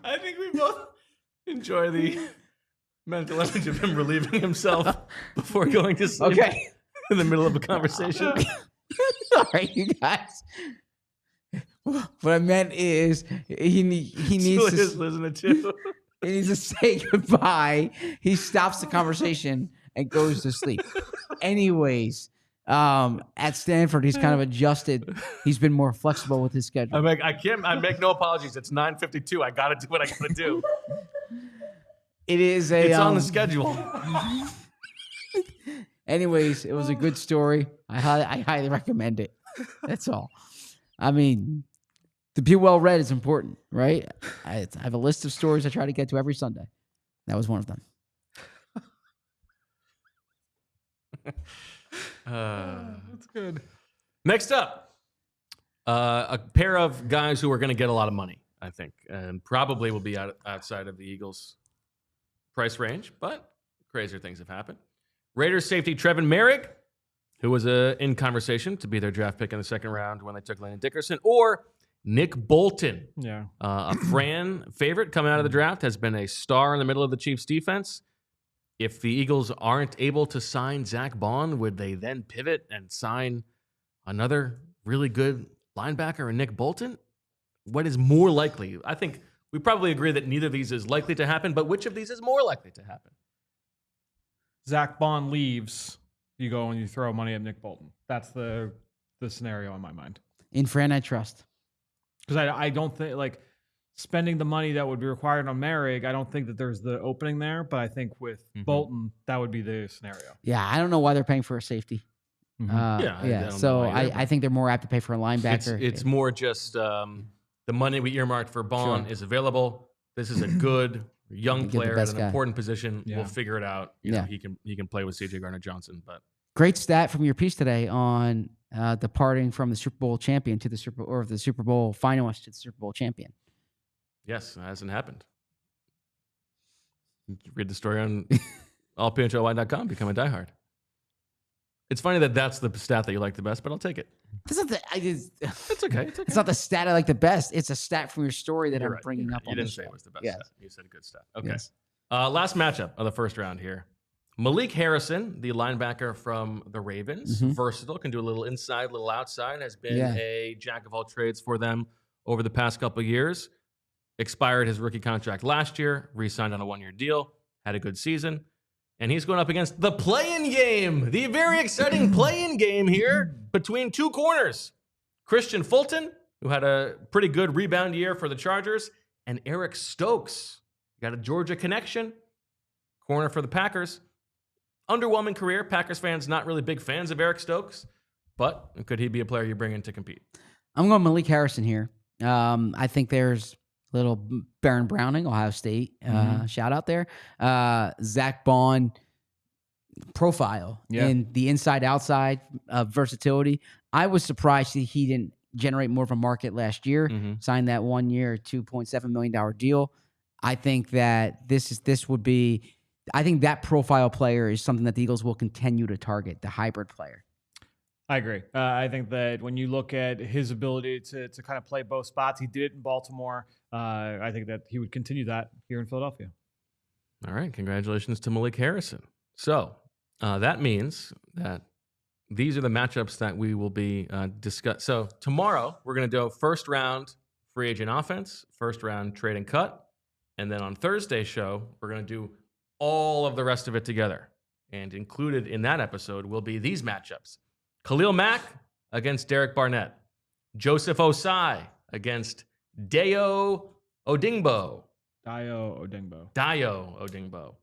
Speaker 1: I think we both enjoy the mental image of him relieving himself before going to sleep
Speaker 2: Okay,
Speaker 1: in the middle of a conversation.
Speaker 2: all right, you guys. What I meant is he needs
Speaker 1: Still
Speaker 2: to.
Speaker 1: is listening to.
Speaker 2: He needs to say goodbye. He stops the conversation and goes to sleep. Anyways, at Stanford, he's kind of adjusted. He's been more flexible with his schedule.
Speaker 1: I make no apologies. It's 9:52. I got to do what I got to do.
Speaker 2: It is a.
Speaker 1: It's on the schedule.
Speaker 2: Anyways, it was a good story. I highly recommend it. That's all. I mean, to be well read is important, right? I have a list of stories I try to get to every Sunday. That was one of them.
Speaker 3: That's good.
Speaker 1: Next up, a pair of guys who are going to get a lot of money, I think, and probably will be outside of the Eagles' price range, but crazier things have happened. Raiders safety Trevin Merrick, who was in conversation to be their draft pick in the second round when they took Landon Dickerson, or Nick Bolton,
Speaker 3: Yeah.
Speaker 1: a Fran favorite coming out of the draft, has been a star in the middle of the Chiefs' defense. If the Eagles aren't able to sign Zach Bond, would they then pivot and sign another really good linebacker in Nick Bolton? What is more likely? I think we probably agree that neither of these is likely to happen, but which of these is more likely to happen?
Speaker 3: Zach Bond leaves. You go and you throw money at Nick Bolton. That's the scenario in my mind.
Speaker 2: In Fran, I trust.
Speaker 3: Because I don't think, like, spending the money that would be required on Merrick, I don't think that there's the opening there. But I think with Bolton, that would be the scenario.
Speaker 2: Yeah, I don't know why they're paying for a safety.
Speaker 1: Yeah, I don't
Speaker 2: So
Speaker 1: know either,
Speaker 2: I think they're more apt to pay for a linebacker.
Speaker 1: It's more just the money we earmarked for Bond is available. This is a good young
Speaker 2: Get the
Speaker 1: player at
Speaker 2: best
Speaker 1: an
Speaker 2: guy.
Speaker 1: important position.
Speaker 3: Yeah.
Speaker 1: We'll figure it out. You know, he can play with CJ Gardner-Johnson, but
Speaker 2: Great stat from your piece today on departing from the Super Bowl champion to the Super Bowl finalist to the Super Bowl champion.
Speaker 1: yes, it hasn't happened. You can read the story on allpnhly.com. Become a diehard. It's funny that that's the stat that you like the best, but I'll take it.
Speaker 2: That's not the.
Speaker 1: It's okay. It's okay.
Speaker 2: It's not the stat I like the best. It's a stat from your story that
Speaker 1: You're
Speaker 2: I'm
Speaker 1: right,
Speaker 2: bringing
Speaker 1: you're
Speaker 2: up
Speaker 1: right.
Speaker 2: on
Speaker 1: You
Speaker 2: the
Speaker 1: didn't say
Speaker 2: show.
Speaker 1: it was the best
Speaker 2: Yes.
Speaker 1: stat. You said a good stat. Okay.
Speaker 2: Yes.
Speaker 1: Last matchup of the first round here. Malik Harrison, the linebacker from the Ravens,
Speaker 2: Mhm.
Speaker 1: versatile, can do a little inside, little outside, has been
Speaker 2: Yeah.
Speaker 1: a jack of all trades for them over the past couple of years. Expired his rookie contract last year, re-signed on a one-year deal, had a good season, and he's going up against the play-in game, the very exciting play-in game here between two corners. Christian Fulton, who had a pretty good rebound year for the Chargers, and Eric Stokes. Got a Georgia connection, corner for the Packers. Underwhelming career. Packers fans not really big fans of Eric Stokes, but could he be a player you bring in to compete?
Speaker 2: I'm going Malik Harrison here. I think there's little Baron Browning, Ohio State shout out there. Zach Bond profile in the inside-outside versatility. I was surprised that he didn't generate more of a market last year. Signed that 1 year, $2.7 million deal. I think that this would be. I think that profile player is something that the Eagles will continue to target, the hybrid player.
Speaker 3: I agree. I think that when you look at his ability to kind of play both spots, he did it in Baltimore. I think that he would continue that here in Philadelphia.
Speaker 1: All right. Congratulations to Malik Harrison. So that means that these are the matchups that we will be discussing. So tomorrow we're going to do first round free agent offense, first round trade and cut. And then on Thursday's show, we're going to do all of the rest of it together. And included in that episode will be these matchups. Khalil Mack against Derek Barnett. Joseph Ossai against Dayo Odeyingbo.
Speaker 3: Dayo Odeyingbo.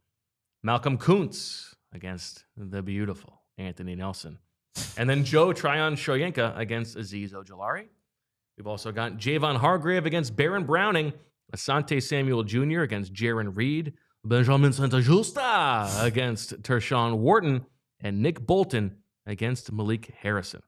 Speaker 1: Malcolm Koonce against the beautiful Anthony Nelson. And then Tryon-Shoyinka against Azeez Ojulari. We've also got Javon Hargrave against Baron Browning. Asante Samuel Jr. against Jaron Reed. Benjamin St-Juste against Tershawn Wharton. And Nick Bolton against Malik Harrison.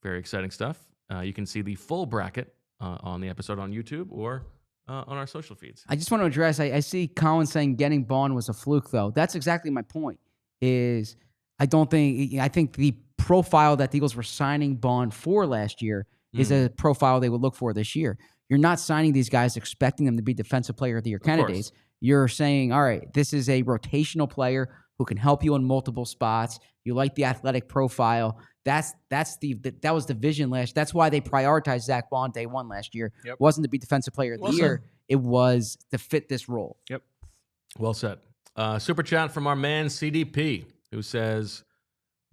Speaker 1: Very exciting stuff. You can see the full bracket on the episode on YouTube or on our social feeds.
Speaker 2: I just want to address, I see Colin saying getting Bond was a fluke, though. That's exactly my point, is I think the profile that the Eagles were signing Bond for last year is a profile they would look for this year. You're not signing these guys expecting them to be Defensive Player of the Year candidates. You're saying, all right, this is a rotational player who can help you in multiple spots. You like the athletic profile. That was the vision last. That's why they prioritized Zach Bond day one last year. It wasn't to be Defensive Player of the Year. It was to fit this role.
Speaker 3: Yep.
Speaker 1: Well said. Super chat from our man CDP, who says,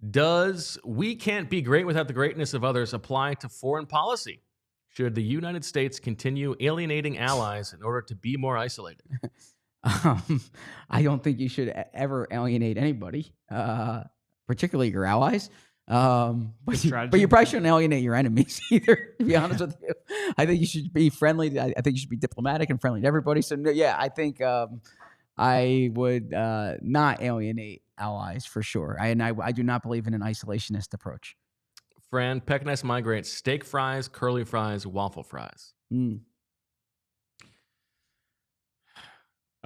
Speaker 1: does "we can't be great without the greatness of others" apply to foreign policy? Should the United States continue alienating allies in order to be more isolated?
Speaker 2: I don't think you should ever alienate anybody, particularly your allies. But you probably shouldn't alienate your enemies either, to be honest with you. I think you should be friendly. I think you should be diplomatic and friendly to everybody. So, yeah, I think I would not alienate allies for sure. I do not believe in an isolationist approach.
Speaker 1: Fran, Pecknice migrates steak fries, curly fries, waffle fries.
Speaker 3: It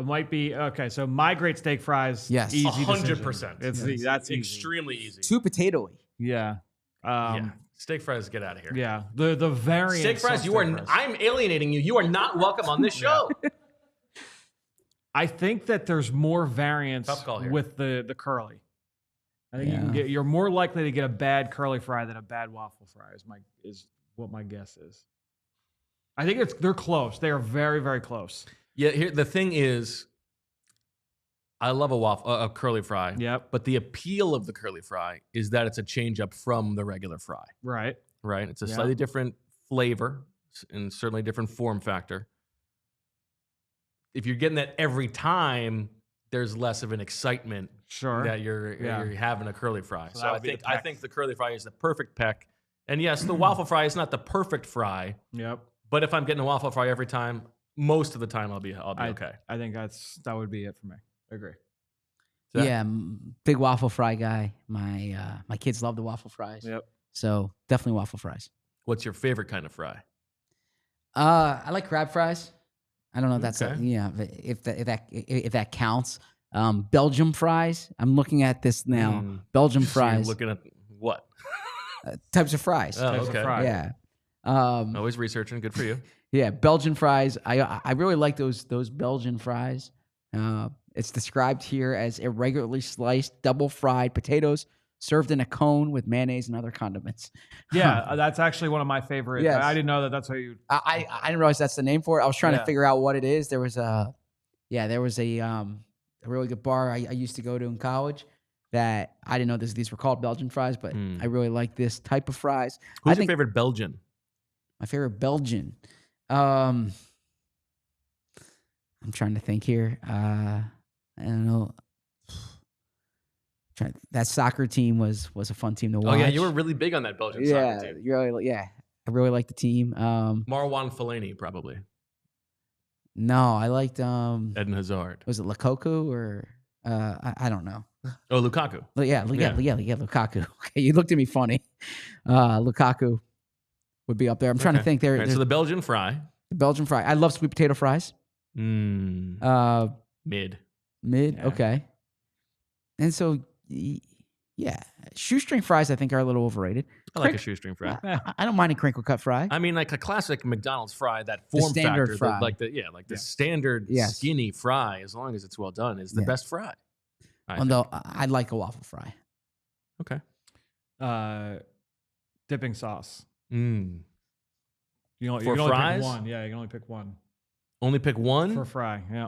Speaker 3: might be okay. So migrate steak fries.
Speaker 2: Yes,
Speaker 3: easy
Speaker 1: 100%.
Speaker 3: That's
Speaker 1: extremely easy.
Speaker 2: Too potatoey.
Speaker 3: Yeah.
Speaker 1: Steak fries, get out of here.
Speaker 3: Yeah. The variants.
Speaker 1: Steak fries. I'm alienating you. You are not welcome on this show.
Speaker 3: I think that there's more variants with the curly. I think you're more likely to get a bad curly fry than a bad waffle fry. Is what my guess is. I think they're close. They are very, very close.
Speaker 1: Yeah. Here the thing is, I love a curly fry.
Speaker 3: Yep.
Speaker 1: But the appeal of the curly fry is that it's a change up from the regular fry.
Speaker 3: Right.
Speaker 1: Right. It's a slightly different flavor and certainly different form factor. If you're getting that every time, there's less of an excitement that you're having a curly fry. So I think the curly fry is the perfect peck. And yes, the waffle fry is not the perfect fry.
Speaker 3: Yep.
Speaker 1: But if I'm getting a waffle fry every time, most of the time I'll be okay.
Speaker 3: I think that would be it for me. I agree.
Speaker 2: Yeah, big waffle fry guy. My kids love the waffle fries.
Speaker 3: Yep.
Speaker 2: So definitely waffle fries.
Speaker 1: What's your favorite kind of fry?
Speaker 2: I like crab fries. I don't know if that's if that counts. Belgium fries. I'm looking at this now. Belgium fries.
Speaker 1: You're looking at what?
Speaker 2: Types of fries.
Speaker 1: Oh, okay.
Speaker 2: Yeah.
Speaker 1: Always researching. Good for you.
Speaker 2: Yeah, Belgian fries. I really like those Belgian fries. It's described here as irregularly sliced, double-fried potatoes served in a cone with mayonnaise and other condiments.
Speaker 3: Yeah, that's actually one of my favorite.
Speaker 2: Yes.
Speaker 3: I didn't know that. That's how you.
Speaker 2: I didn't realize that's the name for it. I was trying to
Speaker 3: Yeah.
Speaker 2: figure out what it is. There was a really good bar I used to go to in college that I didn't know these were called Belgian fries, but I really like this type of fries.
Speaker 1: Who's your favorite Belgian?
Speaker 2: My favorite Belgian. I'm trying to think here. I don't know. That soccer team was a fun team to watch.
Speaker 1: Oh yeah, you were really big on that Belgian soccer team.
Speaker 2: I really liked the team.
Speaker 1: Marwan Fellaini, probably.
Speaker 2: No, I liked
Speaker 1: Eden Hazard.
Speaker 2: Was it Lukaku or I don't know.
Speaker 1: Oh, Lukaku.
Speaker 2: Yeah, Lukaku. Okay, you looked at me funny. Lukaku would be up there. I'm trying to think.
Speaker 1: Right, so the Belgian fry.
Speaker 2: The Belgian fry. I love sweet potato fries.
Speaker 1: Mid.
Speaker 2: Yeah. Okay. And so, yeah, shoestring fries I think are a little overrated.
Speaker 1: I like a shoestring fry.
Speaker 2: I don't mind a crinkle cut fry.
Speaker 1: I mean, like a classic McDonald's fry, that form
Speaker 2: standard
Speaker 1: factor,
Speaker 2: fry.
Speaker 1: The standard skinny fry, as long as it's well done, is the best fry.
Speaker 2: Although I like a waffle fry.
Speaker 1: Okay.
Speaker 3: Dipping sauce.
Speaker 1: You
Speaker 3: can
Speaker 1: For
Speaker 3: only
Speaker 1: fries?
Speaker 3: pick one. Yeah, you can only pick one.
Speaker 1: Only pick one?
Speaker 3: For fry, yeah.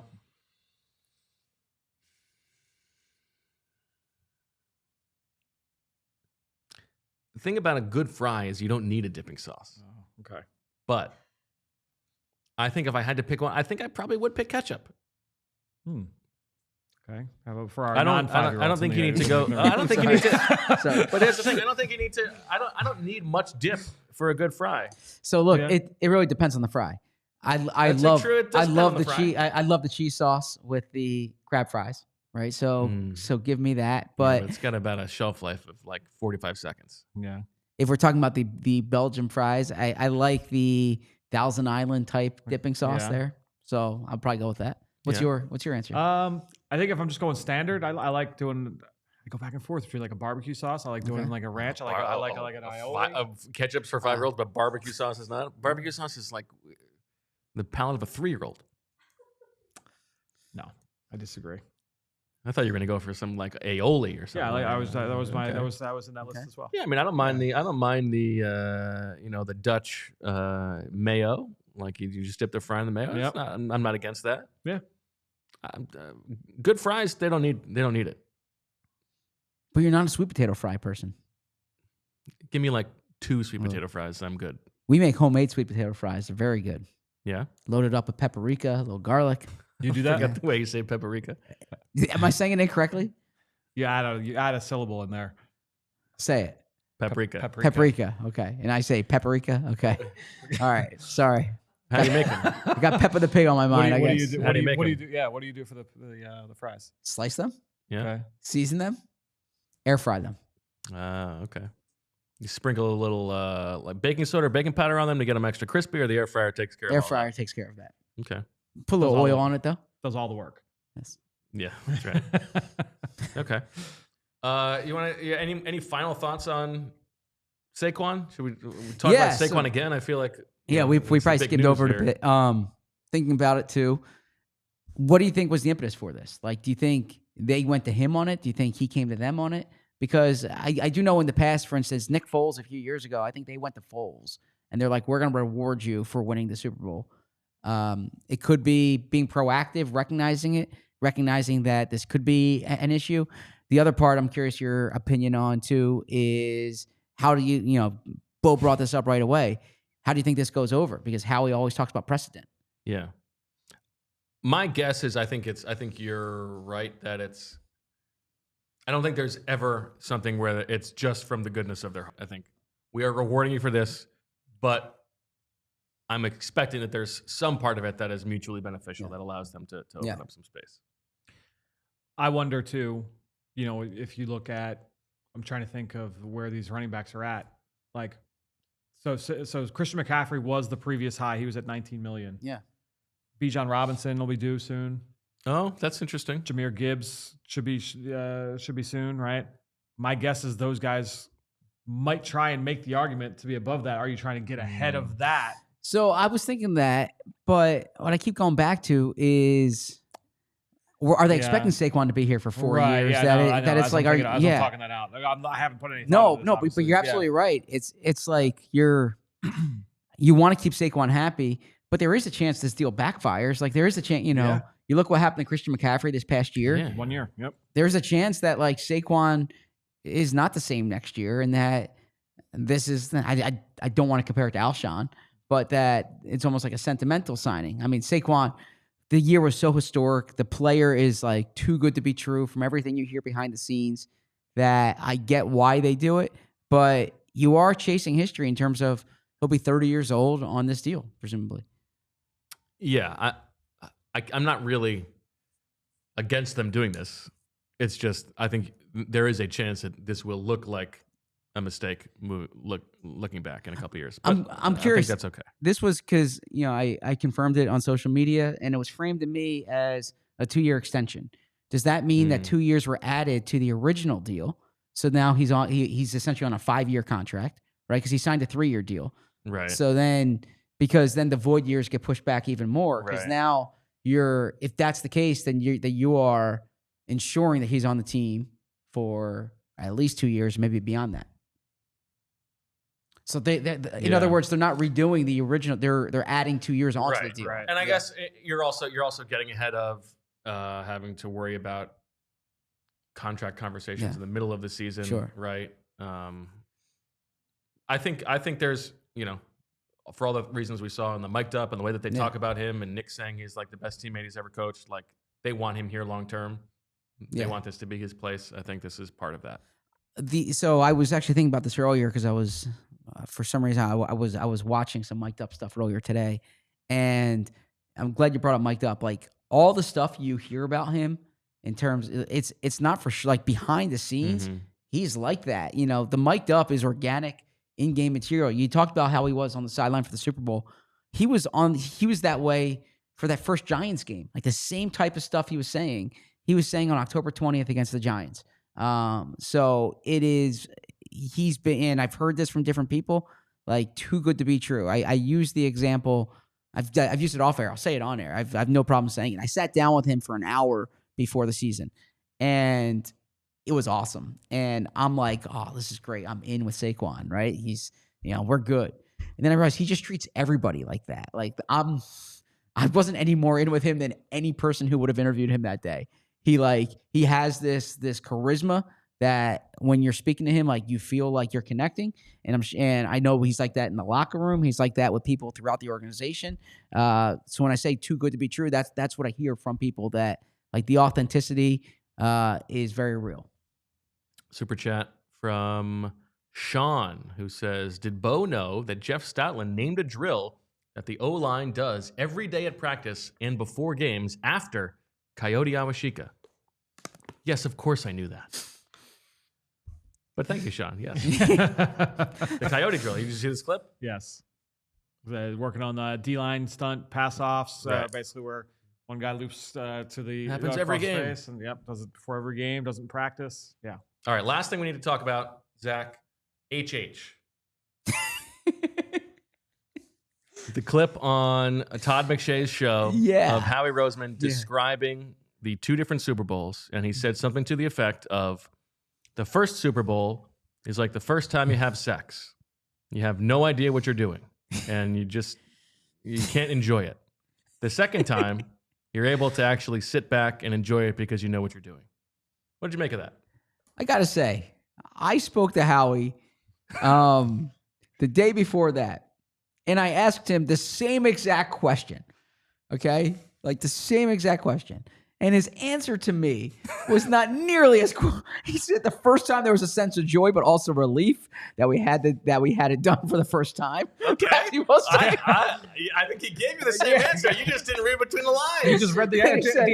Speaker 1: The thing about a good fry is you don't need a dipping sauce.
Speaker 3: Oh, okay.
Speaker 1: But I think if I had to pick one, I think I probably would pick ketchup.
Speaker 3: Okay. How about for our
Speaker 1: I don't think you need to go. I don't think you need to.
Speaker 2: Sorry.
Speaker 1: But here's the thing: I don't think you need to. I don't need much dip for a good fry.
Speaker 2: So look, it really depends on the fry. I love the cheese. I love the cheese sauce with the crab fries. Right. So give me that. But
Speaker 1: it's got about a shelf life of like 45 seconds.
Speaker 3: Yeah.
Speaker 2: If we're talking about the Belgian fries, I like the Thousand Island type dipping sauce there. So I'll probably go with that. What's your answer?
Speaker 3: I think if I'm just going standard, I like doing. I go back and forth between like a barbecue sauce. I like doing like a ranch. I like an aioli.
Speaker 1: Ketchup's for 5-year-olds, but barbecue sauce is not. Barbecue sauce is like the palate of a 3-year-old.
Speaker 3: No, I disagree.
Speaker 1: I thought you were gonna go for some like aioli or something.
Speaker 3: Yeah, that was in that list as well.
Speaker 1: Yeah, I mean, I don't mind the the Dutch mayo. Like you just dip the fry in the mayo.
Speaker 3: Yep.
Speaker 1: I'm not against that.
Speaker 3: Yeah.
Speaker 1: Good fries, they don't need it.
Speaker 2: But you're not a sweet potato fry person.
Speaker 1: Give me like 2 sweet potato fries. I'm good.
Speaker 2: We make homemade sweet potato fries. They're very good.
Speaker 1: Yeah.
Speaker 2: Loaded up with paprika, a little garlic.
Speaker 3: You do that?
Speaker 1: I forgot the way you say paprika.
Speaker 2: Am I saying it incorrectly?
Speaker 3: You add a syllable in there.
Speaker 2: Say it.
Speaker 1: Paprika.
Speaker 2: Paprika. Okay. And I say paprika. Okay. All right. Sorry.
Speaker 1: How do you make them?
Speaker 2: I got Peppa the Pig on my mind.
Speaker 3: What
Speaker 2: I
Speaker 3: do
Speaker 2: guess.
Speaker 3: you do?
Speaker 1: How do you make
Speaker 3: what do
Speaker 1: them?
Speaker 3: you do? Yeah. What do you do for the fries?
Speaker 2: Slice them.
Speaker 1: Yeah.
Speaker 3: Okay.
Speaker 2: Season them. Air fry them.
Speaker 1: Okay. You sprinkle a little like baking soda or baking powder on them to get them extra crispy, or the air fryer takes care of
Speaker 2: Air
Speaker 1: all
Speaker 2: fryer takes care of that.
Speaker 1: that? Okay.
Speaker 2: Put a little
Speaker 3: Does all
Speaker 2: oil
Speaker 3: the-
Speaker 2: on it though.
Speaker 3: Does all the work.
Speaker 2: Yes.
Speaker 1: Yeah, that's right. Okay. You want to any final thoughts on Saquon? Should we talk about Saquon again? I feel like
Speaker 2: we probably skipped over it a bit. Thinking about it too. What do you think was the impetus for this? Like, do you think they went to him on it? Do you think he came to them on it? Because I do know in the past, for instance, Nick Foles a few years ago, I think they went to Foles and they're like, we're going to reward you for winning the Super Bowl. It could be being proactive, recognizing that this could be an issue. The other part I'm curious your opinion on too is how do you Bo brought this up right away. How do you think this goes over? Because Howie always talks about precedent.
Speaker 1: Yeah. My guess is I think you're right that I don't think there's ever something where it's just from the goodness of their heart. I think we are rewarding you for this, but I'm expecting that there's some part of it that is mutually beneficial that allows them to open up some space.
Speaker 3: I wonder too, if you look at, I'm trying to think of where these running backs are at. Like, so Christian McCaffrey was the previous high. He was at 19 million.
Speaker 2: Yeah.
Speaker 3: Bijan Robinson will be due soon.
Speaker 1: Oh, that's interesting.
Speaker 3: Jahmyr Gibbs should be soon, right? My guess is those guys might try and make the argument to be above that. Are you trying to get ahead of that?
Speaker 2: So I was thinking that, but what I keep going back to is Or are they expecting Saquon to be here for 4 years?
Speaker 3: Yeah,
Speaker 2: that it's like,
Speaker 3: I'm talking that out. I haven't put any.
Speaker 2: No, but you're absolutely right. It's like you want to keep Saquon happy, but there is a chance this deal backfires. Like there is a chance, you look what happened to Christian McCaffrey this past year.
Speaker 1: Yeah.
Speaker 3: 1 year. Yep.
Speaker 2: There's a chance that like Saquon is not the same next year, and that this is I don't want to compare it to Alshon, but that it's almost like a sentimental signing. I mean, Saquon, the year was so historic. The player is like too good to be true from everything you hear behind the scenes, that I get why they do it, but you are chasing history in terms of he'll be 30 years old on this deal, presumably.
Speaker 1: Yeah, I'm not really against them doing this. It's just I think there is a chance that this will look like a mistake looking back in a couple of years. But
Speaker 2: I'm curious.
Speaker 1: I think that's okay.
Speaker 2: This was because I confirmed it on social media, and it was framed to me as a 2-year extension. Does that mean that 2 years were added to the original deal? So now he's essentially on a 5-year contract, right? Because he signed a 3-year deal.
Speaker 1: Right.
Speaker 2: So then, because then the void years get pushed back even more. Because now if that's the case, then you are ensuring that he's on the team for at least 2 years, maybe beyond that. So in other words, they're not redoing the original. They're adding 2 years onto the deal.
Speaker 1: Right. And I guess you're also getting ahead of having to worry about contract conversations in the middle of the season, right? I think there's for all the reasons we saw in the mic'd up and the way that they talk about him, and Nick saying he's like the best teammate he's ever coached, like they want him here long term. They want this to be his place. I think this is part of that.
Speaker 2: So I was actually thinking about this earlier because I was, for some reason, I was watching some mic'd up stuff earlier today, and I'm glad you brought up mic'd up. Like all the stuff you hear about him in terms, it's not for sure. Like behind the scenes, he's like that. The mic'd up is organic in-game material. You talked about how he was on the sideline for the Super Bowl. He was that way for that first Giants game. Like the same type of stuff he was saying on October 20th against the Giants. So he's been, and I've heard this from different people, like too good to be true. I use the example. I've used it off air. I'll say it on air. I've no problem saying it. I sat down with him for an hour before the season, and it was awesome. And I'm like, oh, this is great. I'm in with Saquon, right? He's, we're good. And then I realized he just treats everybody like that. Like I wasn't any more in with him than any person who would have interviewed him that day. He has this charisma that when you're speaking to him, like you feel like you're connecting. And I know he's like that in the locker room. He's like that with people throughout the organization. So when I say too good to be true, that's what I hear from people, that like the authenticity is very real.
Speaker 1: Super chat from Sean, who says, did Bo know that Jeff Stoutland named a drill that the O-line does every day at practice and before games after Coyote Awashika? Yes, of course I knew that. But thank you, Sean. Yes. The Coyote drill. Did you see this clip?
Speaker 3: Yes. Working on the D-line stunt pass-offs, basically where one guy loops to the
Speaker 1: happens every game.
Speaker 3: Face and does it before every game, doesn't practice. Yeah.
Speaker 1: All right, last thing we need to talk about, Zach, HH. The clip on Todd McShay's show of Howie Roseman describing the two different Super Bowls, and he said something to the effect of, the first Super Bowl is like the first time you have sex. You have no idea what you're doing, and you can't enjoy it. The second time, you're able to actually sit back and enjoy it because you know what you're doing. What did you make of that?
Speaker 2: I got to say, I spoke to Howie the day before that, and I asked him the same exact question, okay? Like the same exact question. And his answer to me was not nearly as cool. He said the first time there was a sense of joy, but also relief that we had it done for the first time.
Speaker 1: Okay. I think he gave you the same answer. You just didn't read between the lines.
Speaker 3: You just read the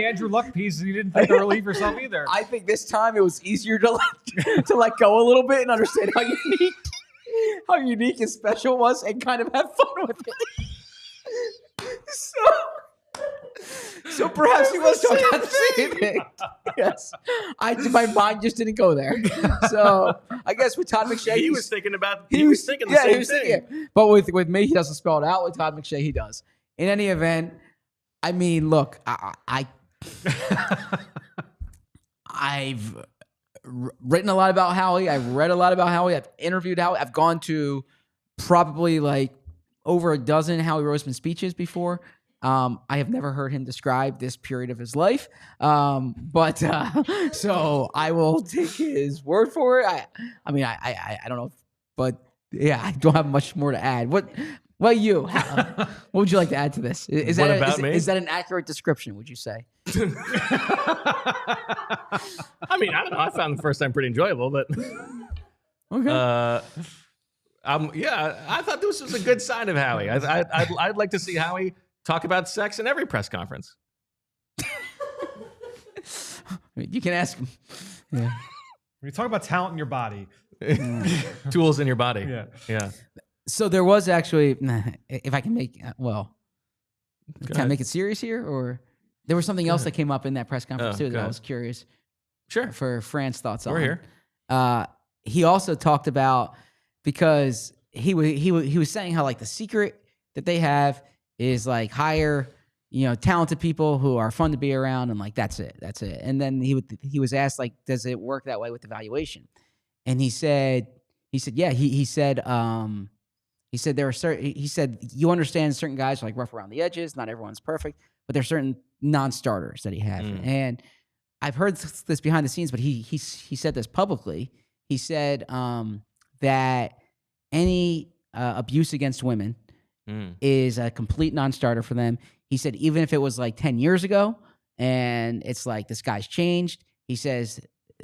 Speaker 3: Andrew Luck piece and you didn't think of relief yourself either.
Speaker 2: I think this time it was easier to let go a little bit and understand how unique and special it was, and kind of have fun with it. So perhaps he was talking about the same thing. Yes. My mind just didn't go there. So I guess with Todd McShay,
Speaker 1: he was thinking the same thing.
Speaker 2: But with me, he doesn't spell it out. With Todd McShay, he does. In any event, I mean, look, I I've written a lot about Howie. I've read a lot about Howie. I've interviewed Howie. I've gone to probably like over a dozen Howie Roseman speeches before. I have never heard him describe this period of his life. But so I will take his word for it. I mean, I don't know, but yeah, I don't have much more to add. What would you like to add to this? Is that an accurate description, would you say?
Speaker 1: I mean, I don't know. I found the first time pretty enjoyable, but
Speaker 2: Okay.
Speaker 1: yeah, I thought this was a good sign of Howie. I'd like to see Howie talk about sex in every press conference.
Speaker 2: You can ask him. Yeah.
Speaker 3: When you talk about talent in your body,
Speaker 1: Tools in your body. Yeah.
Speaker 2: So there was actually, if I can make, can I make it serious here? Or there was something else that came up in that press conference too that I was curious for Fran's thoughts on.
Speaker 1: We're here.
Speaker 2: He also talked about, because he was saying how like the secret that they have is like hire, talented people who are fun to be around, and like that's it. And then he was asked like, does it work that way with evaluation? And he said yeah. He said there are certain. He said you understand certain guys are like rough around the edges. Not everyone's perfect, but there's certain non-starters that he has. And I've heard this behind the scenes, but he said this publicly. He said that any abuse against women is a complete non-starter for them. He said even if it was like 10 years ago and it's like this guy's changed, he says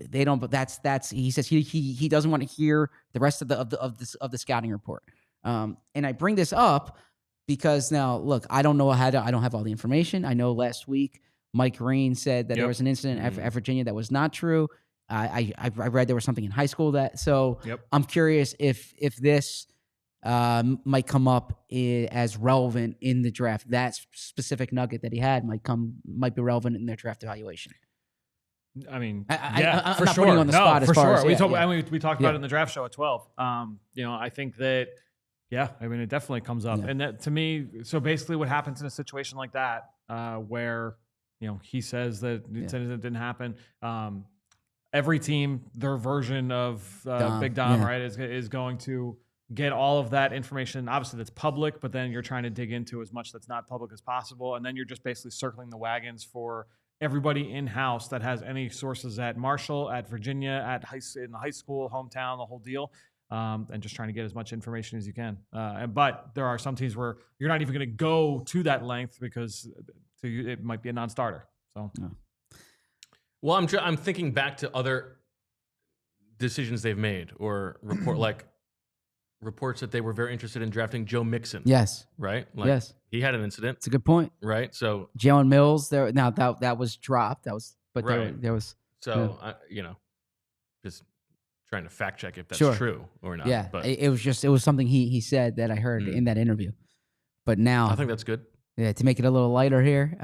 Speaker 2: they don't. But that's he says he doesn't want to hear the rest of the scouting report. And I bring this up because now look, I don't have all the information. I know last week Mike Green said that there was an incident at Virginia that was not true. I read there was something in high school that. So I'm curious if this might come up as relevant in the draft. That specific nugget that he had might be relevant in their draft evaluation.
Speaker 3: I mean,
Speaker 2: I'm
Speaker 3: for
Speaker 2: not
Speaker 3: sure.
Speaker 2: putting you on the spot
Speaker 3: for
Speaker 2: as far
Speaker 3: sure.
Speaker 2: as,
Speaker 3: We talked about it in the draft show at 12. I think that, I mean, it definitely comes up. And that to me, so basically what happens in a situation like that, where, he says that it didn't happen. Every team, their version of Big Dom, right, is going to get all of that information. Obviously, that's public, but then you're trying to dig into as much that's not public as possible. And then you're just basically circling the wagons for everybody in-house that has any sources at Marshall, at Virginia, in the high school, hometown, the whole deal, and just trying to get as much information as you can. But there are some teams where you're not even going to go to that length because it might be a non-starter. So,
Speaker 1: well, I'm thinking back to other decisions they've made or reports that they were very interested in drafting Joe Mixon.
Speaker 2: Yes.
Speaker 1: Right?
Speaker 2: Yes.
Speaker 1: He had an incident.
Speaker 2: It's a good point.
Speaker 1: Right? So
Speaker 2: Jalen Mills, that was dropped. There was.
Speaker 1: So, just trying to fact check if that's true or not.
Speaker 2: Yeah.
Speaker 1: But
Speaker 2: it was something he said that I heard in that interview. But now
Speaker 1: I think that's good.
Speaker 2: Yeah. To make it a little lighter here,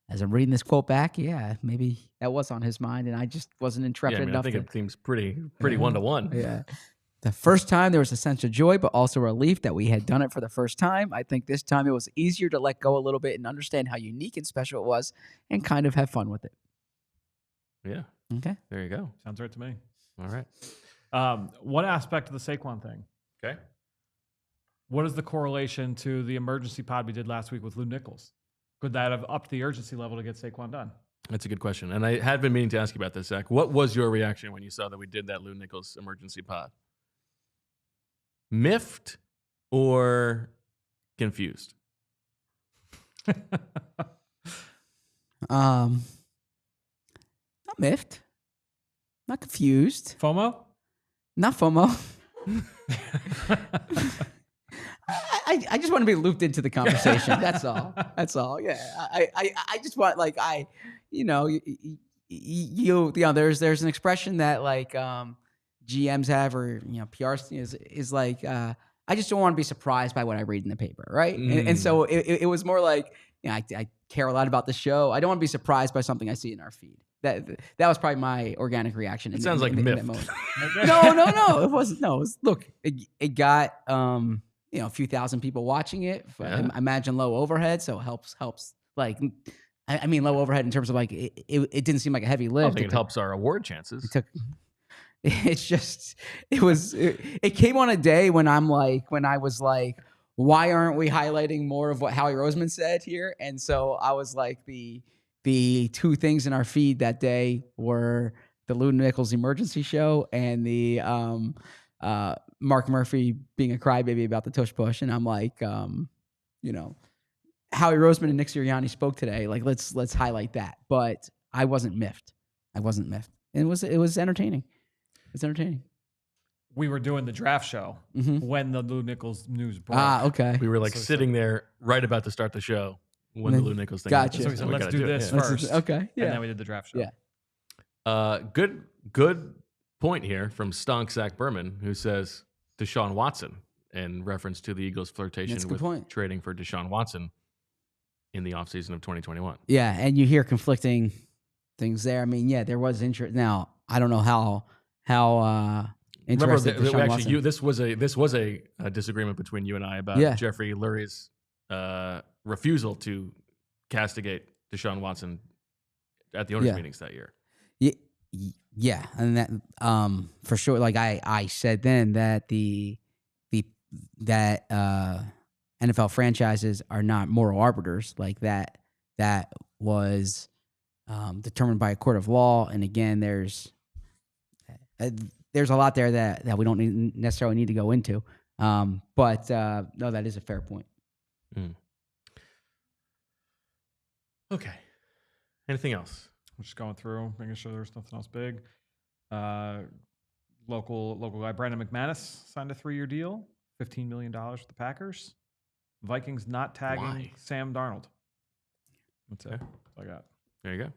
Speaker 2: as I'm reading this quote back, maybe that was on his mind, and I just wasn't intrepid enough.
Speaker 1: I think it seems pretty 1-to-1.
Speaker 2: Yeah. The first time there was a sense of joy, but also relief that we had done it for the first time. I think this time it was easier to let go a little bit and understand how unique and special it was and kind of have fun with it.
Speaker 1: Yeah.
Speaker 2: Okay.
Speaker 1: There you go.
Speaker 3: Sounds right to me.
Speaker 1: All right.
Speaker 3: One aspect of the Saquon thing.
Speaker 1: Okay.
Speaker 3: What is the correlation to the emergency pod we did last week with Lou Nichols? Could that have upped the urgency level to get Saquon done?
Speaker 1: That's a good question. And I had been meaning to ask you about this, Zach. What was your reaction when you saw that we did that Lou Nichols emergency pod? Miffed or confused?
Speaker 2: Not miffed. Not confused.
Speaker 3: FOMO?
Speaker 2: Not FOMO. I just want to be looped into the conversation. That's all. Yeah. I just want there's an expression that like GMs have or PR is like I just don't want to be surprised by what I read in the paper, right? And so it was more like I care a lot about the show. I don't want to be surprised by something I see in our feed. That was probably my organic reaction.
Speaker 1: It sounds like miffed.
Speaker 2: No, it wasn't. No, look, it got a few thousand people watching it. I imagine low overhead, so it helps like I mean, low overhead in terms of like it didn't seem like a heavy
Speaker 1: I
Speaker 2: lift.
Speaker 1: don't think it helps our award chances.
Speaker 2: It came on a day when I was like, why aren't we highlighting more of what Howie Roseman said here? And so I was like, the two things in our feed that day were the Lou Nichols emergency show and the Mark Murphy being a crybaby about the tush push. And I'm like, Howie Roseman and Nick Sirianni spoke today. Like, let's highlight that. But I wasn't miffed. And it was entertaining. It's entertaining.
Speaker 3: We were doing the draft show when the Lou Nichols news broke.
Speaker 2: Okay.
Speaker 1: We were like sitting there right about to start the show when the Lou Nichols thing
Speaker 2: Gotcha.
Speaker 3: So we said, let's do this first.
Speaker 2: Okay. Yeah.
Speaker 3: And then we did the draft show.
Speaker 2: Yeah.
Speaker 1: Good point here from Stonk Zach Berman, who says Deshaun Watson in reference to the Eagles' flirtation with trading for Deshaun Watson in the offseason of 2021.
Speaker 2: Yeah, and you hear conflicting things there. I mean, yeah, there was interest. Now, I don't know how interested Deshaun Watson.
Speaker 1: This was a disagreement between you and I about Jeffrey Lurie's refusal to castigate Deshaun Watson at the owners' meetings that year.
Speaker 2: Yeah, and that for sure. Like I said then that that NFL franchises are not moral arbiters. Like that was determined by a court of law. And again, there's a lot there that we don't necessarily need to go into. But no, that is a fair point.
Speaker 1: Okay. Anything else?
Speaker 3: I'm just going through, making sure there's nothing else big. Local guy Brandon McManus signed a 3-year deal, $15 million with the Packers. Vikings not tagging Sam Darnold. That's it. That's all I got.
Speaker 1: There you go.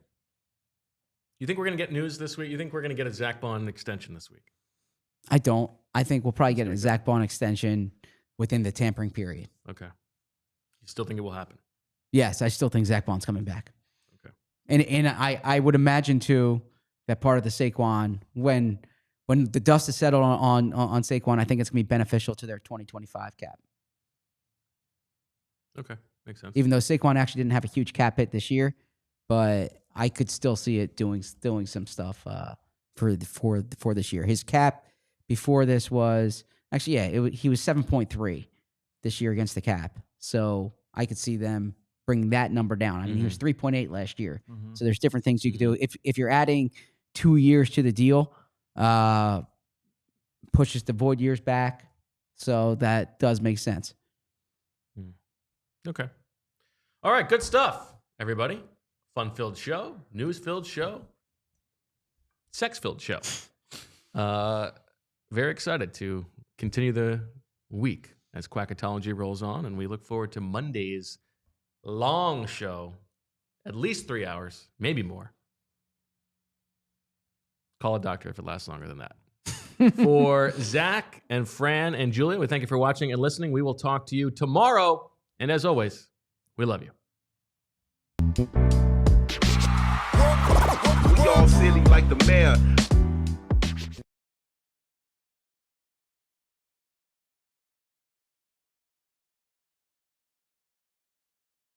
Speaker 1: You think we're going to get news this week? You think we're going to get a Zach Bond extension this week?
Speaker 2: I don't. I think we'll probably get a Zach Bond extension within the tampering period.
Speaker 1: Okay. You still think it will happen?
Speaker 2: Yes, I still think Zach Bond's coming back.
Speaker 1: Okay.
Speaker 2: And I would imagine too that part of the Saquon when the dust is settled on Saquon, I think it's going to be beneficial to their 2025 cap.
Speaker 1: Okay, makes sense.
Speaker 2: Even though Saquon actually didn't have a huge cap hit this year, but I could still see it doing some stuff for this year. His cap before this was actually he was 7.3 this year against the cap, so I could see them bring that number down. I mean, he was 3.8 last year, so there's different things you could do if you're adding 2 years to the deal. Pushes the void years back, so that does make sense.
Speaker 1: Okay. All right, good stuff, everybody. Fun-filled show, news-filled show, sex-filled show. Very excited to continue the week as Quacketology rolls on, and we look forward to Monday's long show, at least 3 hours, maybe more. Call a doctor if it lasts longer than that. For Zach and Fran and Julia, we thank you for watching and listening. We will talk to you tomorrow. And as always, we love you.
Speaker 4: We all silly like the mayor.